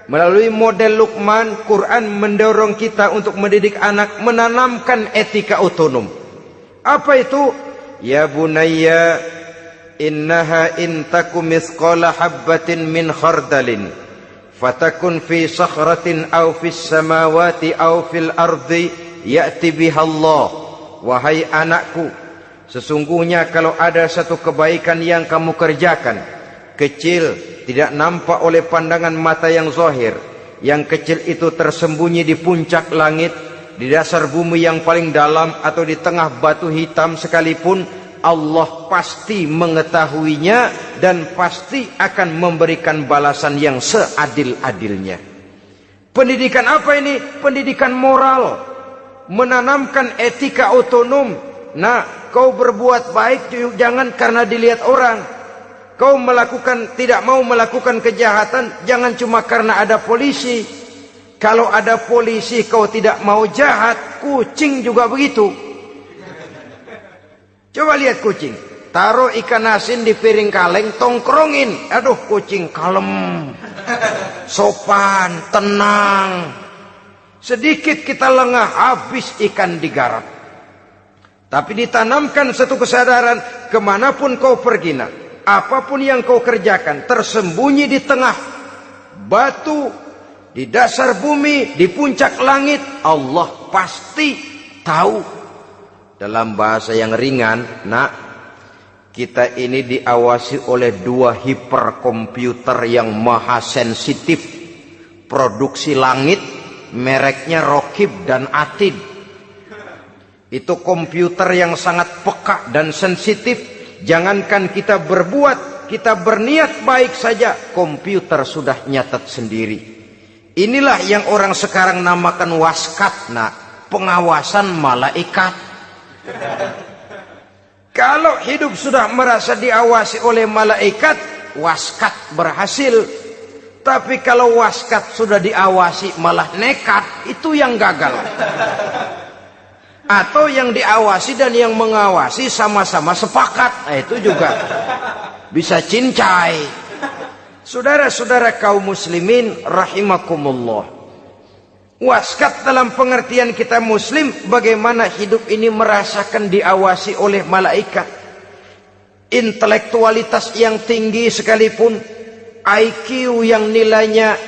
melalui model Luqman, Quran mendorong kita untuk mendidik anak, menanamkan etika otonom. Apa itu? Ya bunayya, innaha in taku mithqala habbatin min khardalin fatakun fi sakhratin aw fis samawati aw fil ardi ya'ti biha Allah. Wahai anakku, sesungguhnya kalau ada satu kebaikan yang kamu kerjakan, kecil, tidak nampak oleh pandangan mata yang zahir, yang kecil itu tersembunyi di puncak langit, di dasar bumi yang paling dalam, atau di tengah batu hitam sekalipun, Allah pasti mengetahuinya dan pasti akan memberikan balasan yang seadil-adilnya. Pendidikan apa ini? Pendidikan moral, menanamkan etika otonom. Nah, kau berbuat baik jangan karena dilihat orang. Kau tidak mau melakukan kejahatan jangan cuma karena ada polisi. Kalau ada polisi kau tidak mau jahat, kucing juga begitu. Coba lihat kucing, taruh ikan asin di piring kaleng, tongkrongin. Aduh, kucing kalem, sopan, tenang. Sedikit kita lengah, habis ikan digarap. Tapi ditanamkan satu kesadaran, kemanapun kau pergi, apapun yang kau kerjakan, tersembunyi di tengah batu, di dasar bumi, di puncak langit, Allah pasti tahu. Dalam bahasa yang ringan, Kita ini diawasi oleh 2 hiperkomputer yang maha sensitif. Produksi langit, mereknya Rokib dan Atid. Itu komputer yang sangat peka dan sensitif. Jangankan kita berbuat, kita berniat baik saja, komputer sudah nyatat sendiri. Inilah yang orang sekarang namakan waskat, pengawasan malaikat. Kalau hidup sudah merasa diawasi oleh malaikat, waskat berhasil. Tapi kalau waskat sudah diawasi malah nekat, itu yang gagal. Atau yang diawasi dan yang mengawasi sama-sama sepakat, itu juga bisa cincai. Saudara-saudara kaum muslimin rahimakumullah. Waskat dalam pengertian kita muslim, bagaimana hidup ini merasakan diawasi oleh malaikat. Intelektualitas yang tinggi sekalipun, IQ yang nilainya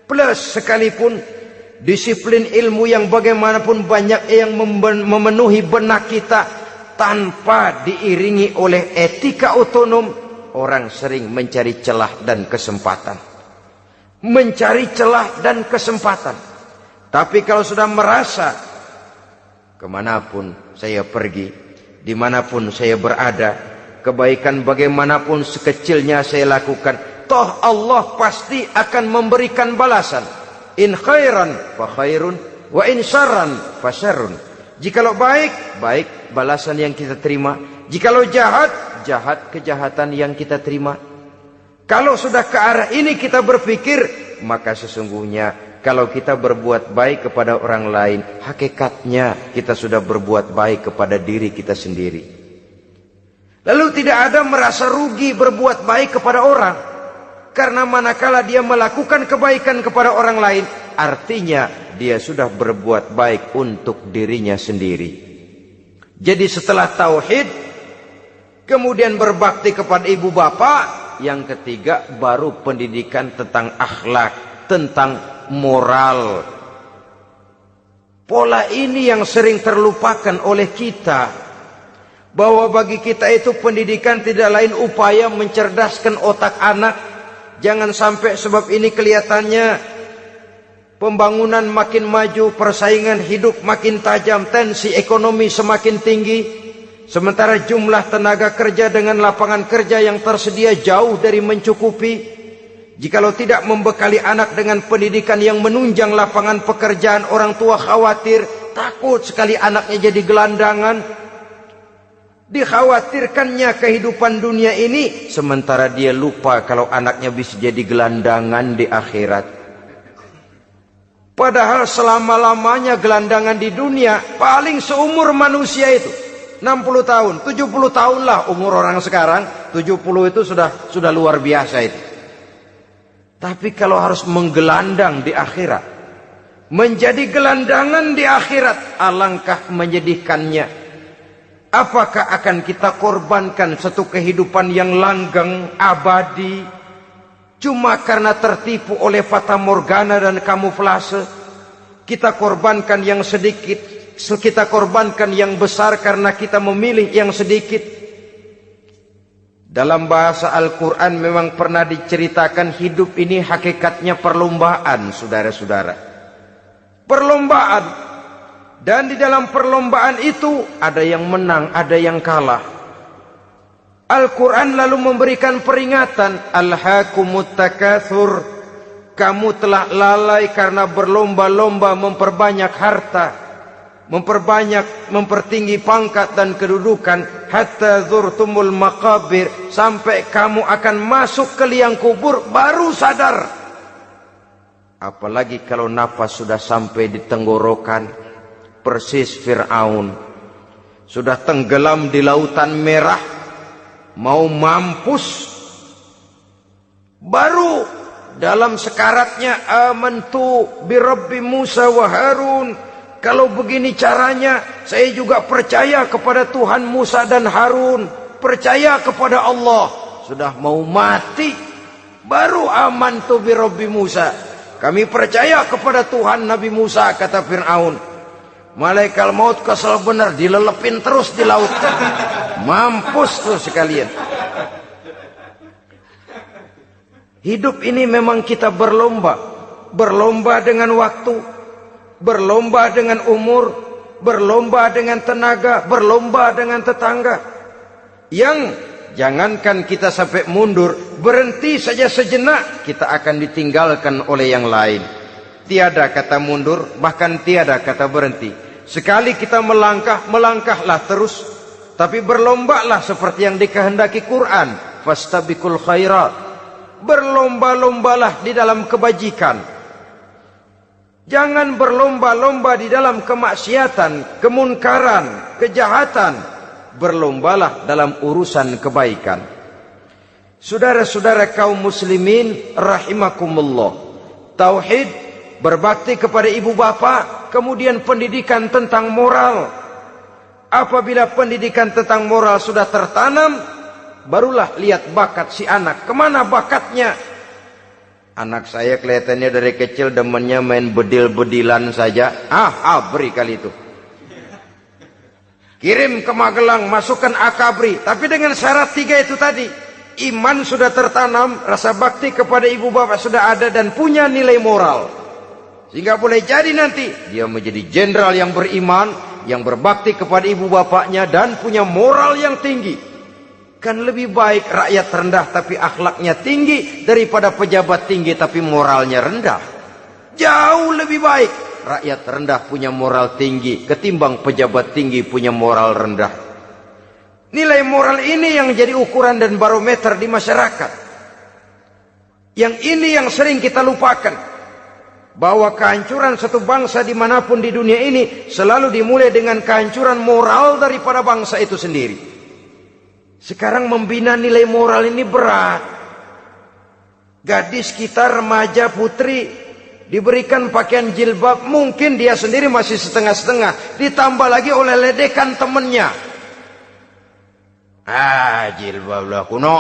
plus sekalipun, disiplin ilmu yang bagaimanapun banyak yang memenuhi benak kita, tanpa diiringi oleh etika otonom, orang sering mencari celah dan kesempatan. Mencari celah dan kesempatan. Tapi kalau sudah merasa, kemanapun saya pergi, dimanapun saya berada, kebaikan bagaimanapun sekecilnya saya lakukan, toh Allah pasti akan memberikan balasan. In khairan fa khairun, wa in syarran fa syarrun. Jikalau baik, baik balasan yang kita terima. Jikalau jahat, jahat kejahatan yang kita terima. Kalau sudah ke arah ini kita berpikir, maka sesungguhnya kalau kita berbuat baik kepada orang lain, hakikatnya kita sudah berbuat baik kepada diri kita sendiri. Lalu tidak ada merasa rugi berbuat baik kepada orang. Karena manakala dia melakukan kebaikan kepada orang lain, artinya dia sudah berbuat baik untuk dirinya sendiri. Jadi setelah tauhid, kemudian berbakti kepada ibu bapak, yang ketiga baru pendidikan tentang akhlak, tentang moral. Pola ini yang sering terlupakan oleh kita, bahwa bagi kita itu pendidikan tidak lain upaya mencerdaskan otak anak. Jangan sampai sebab ini kelihatannya pembangunan makin maju, persaingan hidup makin tajam, tensi ekonomi semakin tinggi, sementara jumlah tenaga kerja dengan lapangan kerja yang tersedia jauh dari mencukupi. Jikalau tidak membekali anak dengan pendidikan yang menunjang lapangan pekerjaan, orang tua khawatir, takut sekali anaknya jadi gelandangan. Dikhawatirkannya kehidupan dunia ini, sementara dia lupa kalau anaknya bisa jadi gelandangan di akhirat. Padahal selama-lamanya gelandangan di dunia, paling seumur manusia itu 60 tahun, 70 tahun lah umur orang sekarang. 70 itu sudah luar biasa itu. Tapi kalau harus menggelandang di akhirat, menjadi gelandangan di akhirat, alangkah menyedihkannya. Apakah akan kita korbankan satu kehidupan yang langgeng, abadi, cuma karena tertipu oleh fata morgana dan kamuflase? Kita korbankan yang sedikit, kita korbankan yang besar karena kita memilih yang sedikit. Dalam bahasa Al-Quran memang pernah diceritakan hidup ini hakikatnya perlombaan, saudara-saudara. Perlombaan. Dan di dalam perlombaan itu ada yang menang, ada yang kalah. Al-Quran lalu memberikan peringatan, Alhaakumut takatsur, kamu telah lalai karena berlomba-lomba memperbanyak harta, mempertinggi pangkat dan kedudukan, hatta zurtumul maqabir, sampai kamu akan masuk ke liang kubur baru sadar. Apalagi kalau napas sudah sampai di tenggorokan. Persis Fir'aun sudah tenggelam di lautan merah, mau mampus, baru dalam sekaratnya amantu bi Rabbi Musa wa Harun. Kalau begini caranya, saya juga percaya kepada Tuhan Musa dan Harun, percaya kepada Allah. Sudah mau mati, baru amantu bi Rabbi Musa, kami percaya kepada Tuhan Nabi Musa, kata Fir'aun. Malaikat maut kesel benar, dilelepin terus di laut. Mampus tuh sekalian. Hidup ini memang kita berlomba. Berlomba dengan waktu, berlomba dengan umur, berlomba dengan tenaga, berlomba dengan tetangga. Yang jangankan kita sampai mundur, berhenti saja sejenak, kita akan ditinggalkan oleh yang lain. Tiada kata mundur, bahkan tiada kata berhenti. Sekali kita melangkah, melangkahlah terus. Tapi berlombalah seperti yang dikehendaki Quran. Fastabiqul khairat. Berlomba-lombalah di dalam kebajikan. Jangan berlomba-lomba di dalam kemaksiatan, kemunkaran, kejahatan. Berlombalah dalam urusan kebaikan. Saudara-saudara kaum muslimin rahimakumullah. Tauhid, berbakti kepada ibu bapa, kemudian pendidikan tentang moral. Apabila pendidikan tentang moral sudah tertanam, barulah lihat bakat si anak. Kemana bakatnya? Anak saya kelihatannya dari kecil demennya main bedil-bedilan saja. Abri kali itu. Kirim ke Magelang, masukkan akabri. Tapi dengan syarat 3 itu tadi. Iman sudah tertanam, rasa bakti kepada ibu bapak sudah ada, dan punya nilai moral. Sehingga boleh jadi nanti dia menjadi jenderal yang beriman, yang berbakti kepada ibu bapaknya, dan punya moral yang tinggi. Kan lebih baik rakyat rendah tapi akhlaknya tinggi daripada pejabat tinggi tapi moralnya rendah. Jauh lebih baik rakyat rendah punya moral tinggi ketimbang pejabat tinggi punya moral rendah. Nilai moral ini yang jadi ukuran dan barometer di masyarakat. Yang ini yang sering kita lupakan. Bahwa kehancuran satu bangsa dimanapun di dunia ini selalu dimulai dengan kehancuran moral daripada bangsa itu sendiri. Sekarang membina nilai moral ini berat. Gadis kita, remaja, putri diberikan pakaian jilbab, mungkin dia sendiri masih setengah-setengah, ditambah lagi oleh ledekan temennya. Jilbab lah kuno.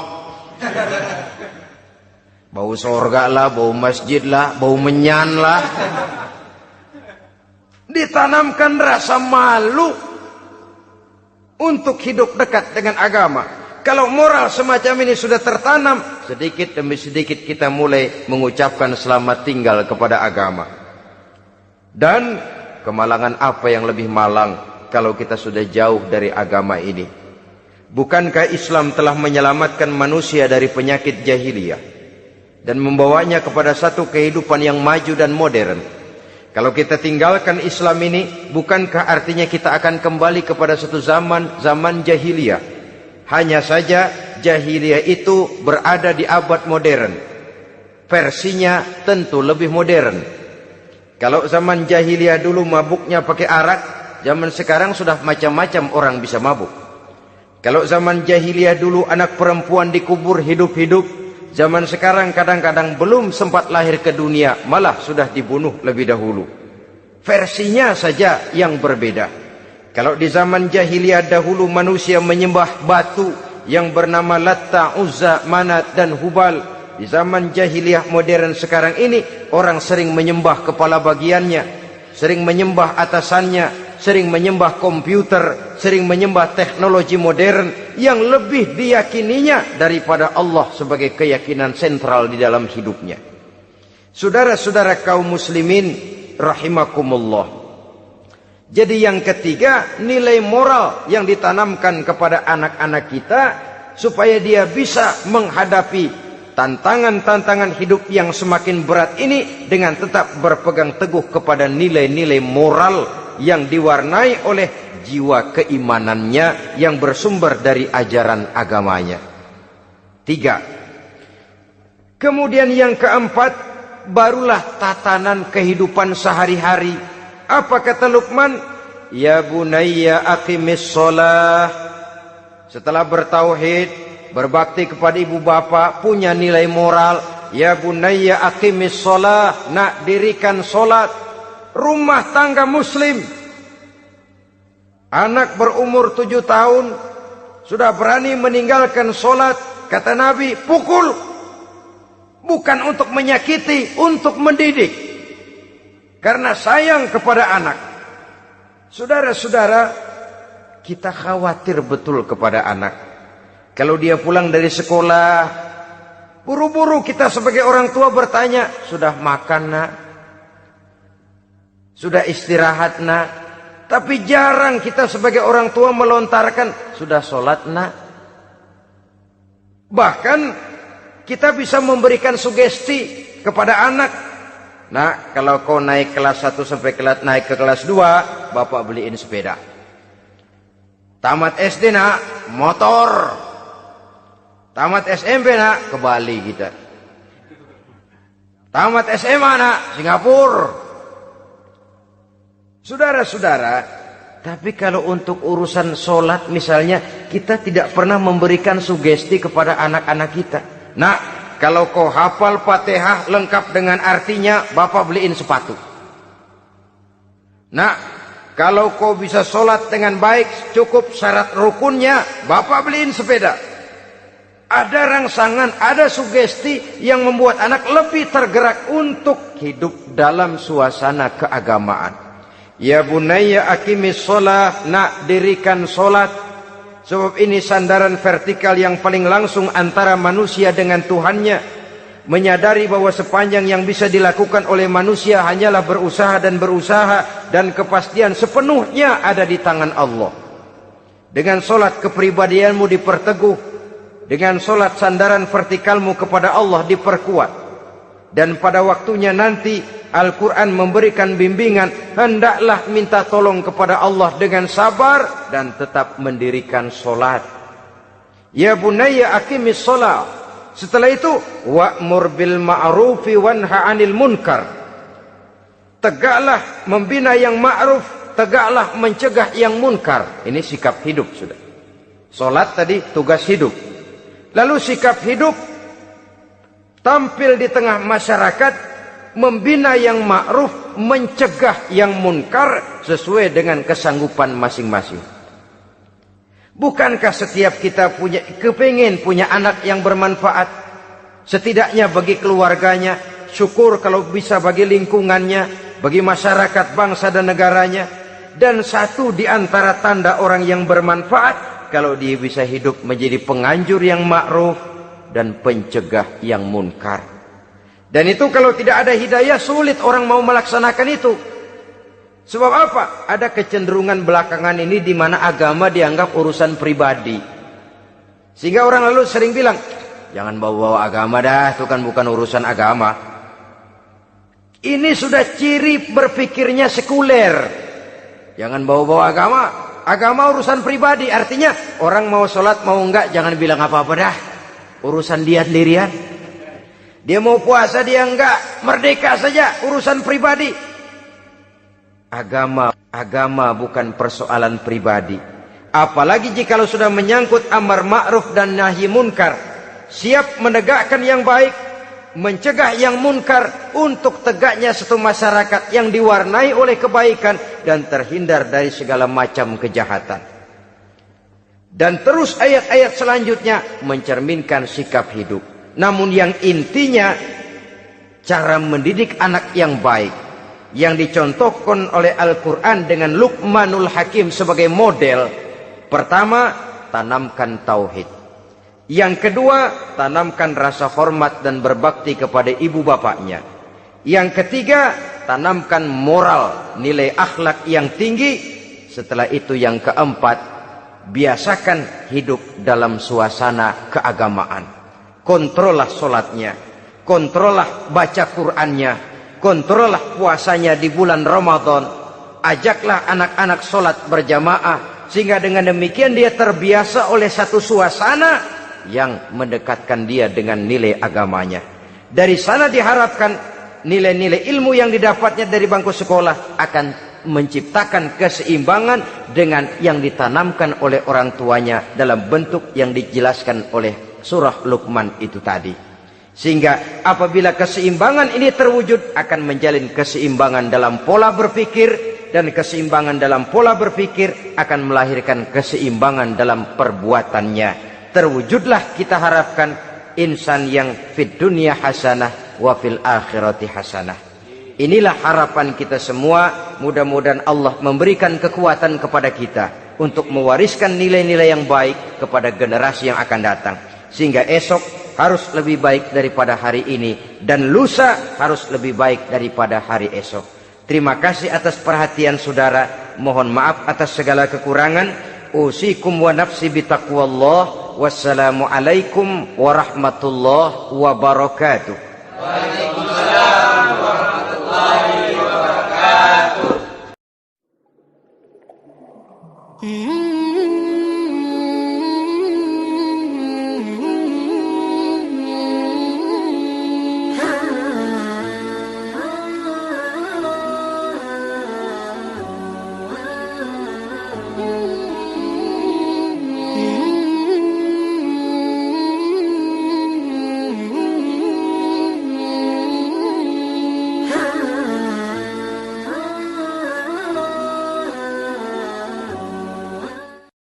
Bau sorga lah, bau masjid lah, bau menyan lah. Ditanamkan rasa malu untuk hidup dekat dengan agama. Kalau moral semacam ini sudah tertanam, sedikit demi sedikit kita mulai mengucapkan selamat tinggal kepada agama. Dan kemalangan apa yang lebih malang kalau kita sudah jauh dari agama ini? Bukankah Islam telah menyelamatkan manusia dari penyakit jahiliyah dan membawanya kepada satu kehidupan yang maju dan modern? Kalau kita tinggalkan Islam ini, bukankah artinya kita akan kembali kepada satu zaman jahiliyah? Hanya saja jahiliyah itu berada di abad modern. Versinya tentu lebih modern. Kalau zaman jahiliyah dulu mabuknya pakai arak, zaman sekarang sudah macam-macam orang bisa mabuk. Kalau zaman jahiliyah dulu anak perempuan dikubur hidup-hidup, zaman sekarang kadang-kadang belum sempat lahir ke dunia, malah sudah dibunuh lebih dahulu. Versinya saja yang berbeda. Kalau di zaman jahiliyah dahulu manusia menyembah batu yang bernama Latta, Uzza, Manat dan Hubal. Di zaman jahiliyah modern sekarang ini orang sering menyembah kepala bagiannya, sering menyembah atasannya, sering menyembah komputer, sering menyembah teknologi modern yang lebih diyakininya daripada Allah sebagai keyakinan sentral di dalam hidupnya. Saudara-saudara kaum muslimin rahimakumullah. Jadi yang ketiga, nilai moral yang ditanamkan kepada anak-anak kita supaya dia bisa menghadapi tantangan-tantangan hidup yang semakin berat ini dengan tetap berpegang teguh kepada nilai-nilai moral yang diwarnai oleh jiwa keimanannya yang bersumber dari ajaran agamanya. 3. Kemudian yang keempat, barulah tatanan kehidupan sehari-hari. Apa kata Luqman? Ya bunayya aqimis shalah. Setelah bertauhid, berbakti kepada ibu bapa, punya nilai moral. Ya bunayya aqimis shalah. Nak, dirikan solat. Rumah tangga muslim. Anak berumur 7 tahun sudah berani meninggalkan solat. Kata Nabi, pukul. Bukan untuk menyakiti, untuk mendidik. Karena sayang kepada anak. Saudara-saudara, kita khawatir betul kepada anak. Kalau dia pulang dari sekolah, buru-buru kita sebagai orang tua bertanya, sudah makan nak? Sudah istirahat nak? Tapi jarang kita sebagai orang tua melontarkan, sudah sholat nak? Bahkan kita bisa memberikan sugesti kepada anak. Nah, kalau kau naik kelas 1 sampai naik ke kelas 2, bapak beliin sepeda. Tamat SD nak, motor. Tamat SMP nak, ke Bali kita. Tamat SMA nak, Singapura. Saudara-saudara, tapi kalau untuk urusan sholat misalnya, kita tidak pernah memberikan sugesti kepada anak-anak kita. Nah, kalau kau hafal Fatihah lengkap dengan artinya, bapak beliin sepatu. Nah, kalau kau bisa sholat dengan baik, cukup syarat rukunnya, bapak beliin sepeda. Ada rangsangan, ada sugesti yang membuat anak lebih tergerak untuk hidup dalam suasana keagamaan. Ya bunayya aqimis sholah, nak dirikan sholat. Sebab ini sandaran vertikal yang paling langsung antara manusia dengan Tuhannya. Menyadari bahwa sepanjang yang bisa dilakukan oleh manusia hanyalah berusaha dan berusaha, dan kepastian sepenuhnya ada di tangan Allah. Dengan sholat kepribadianmu diperteguh, dengan sholat sandaran vertikalmu kepada Allah diperkuat. Dan pada waktunya nanti Al-Quran memberikan bimbingan, hendaklah minta tolong kepada Allah dengan sabar dan tetap mendirikan sholat. Ya bunayya aqimis sholat. Setelah itu, wa'mur bil ma'rufi wanha 'anil munkar. Tegaklah membina yang ma'ruf, tegaklah mencegah yang munkar. Ini sikap hidup sudah. Sholat tadi tugas hidup. Lalu sikap hidup tampil di tengah masyarakat, membina yang ma'ruf, mencegah yang munkar sesuai dengan kesanggupan masing-masing. Bukankah setiap kita kepingin punya anak yang bermanfaat? Setidaknya bagi keluarganya, syukur kalau bisa bagi lingkungannya, bagi masyarakat, bangsa dan negaranya. Dan satu di antara tanda orang yang bermanfaat, kalau dia bisa hidup menjadi penganjur yang ma'ruf dan pencegah yang munkar. Dan itu kalau tidak ada hidayah, sulit orang mau melaksanakan itu. Sebab apa? Ada kecenderungan belakangan ini di mana agama dianggap urusan pribadi. Sehingga orang lalu sering bilang, jangan bawa-bawa agama dah, itu kan bukan urusan agama. Ini sudah ciri berpikirnya sekuler. Jangan bawa-bawa agama. Agama urusan pribadi, artinya orang mau sholat mau enggak, jangan bilang apa-apa dah. Urusan dia sendirian. Dia mau puasa dia enggak, merdeka saja, urusan pribadi. Agama bukan persoalan pribadi. Apalagi jika sudah menyangkut amar ma'ruf dan nahi munkar. Siap menegakkan yang baik, mencegah yang munkar, untuk tegaknya satu masyarakat yang diwarnai oleh kebaikan dan terhindar dari segala macam kejahatan. Dan terus ayat-ayat selanjutnya mencerminkan sikap hidup. Namun yang intinya, cara mendidik anak yang baik, yang dicontohkan oleh Al-Quran dengan Luqmanul Hakim sebagai model. Pertama, tanamkan tauhid. Yang kedua, tanamkan rasa hormat dan berbakti kepada ibu bapaknya. Yang ketiga, tanamkan moral, nilai akhlak yang tinggi. Setelah itu yang keempat, biasakan hidup dalam suasana keagamaan. Kontrollah sholatnya, kontrollah baca Qur'annya, kontrollah puasanya di bulan Ramadan. Ajaklah anak-anak sholat berjamaah, sehingga dengan demikian dia terbiasa oleh satu suasana yang mendekatkan dia dengan nilai agamanya. Dari sana diharapkan nilai-nilai ilmu yang didapatnya dari bangku sekolah akan menciptakan keseimbangan dengan yang ditanamkan oleh orang tuanya dalam bentuk yang dijelaskan oleh surah Luqman itu tadi. Sehingga apabila keseimbangan ini terwujud, akan menjalin keseimbangan dalam pola berpikir, dan keseimbangan dalam pola berpikir akan melahirkan keseimbangan dalam perbuatannya. Terwujudlah kita harapkan insan yang fid dunya hasanah wa fil akhirati hasanah. Inilah harapan kita semua. Mudah-mudahan Allah memberikan kekuatan kepada kita untuk mewariskan nilai-nilai yang baik kepada generasi yang akan datang. Sehingga esok harus lebih baik daripada hari ini, dan lusa harus lebih baik daripada hari esok. Terima kasih atas perhatian saudara. Mohon maaf atas segala kekurangan. Usikum wa nafsi bitaqwallah. Wassalamualaikum warahmatullahi wabarakatuh. Waalaikumsalam warahmatullahi wabarakatuh.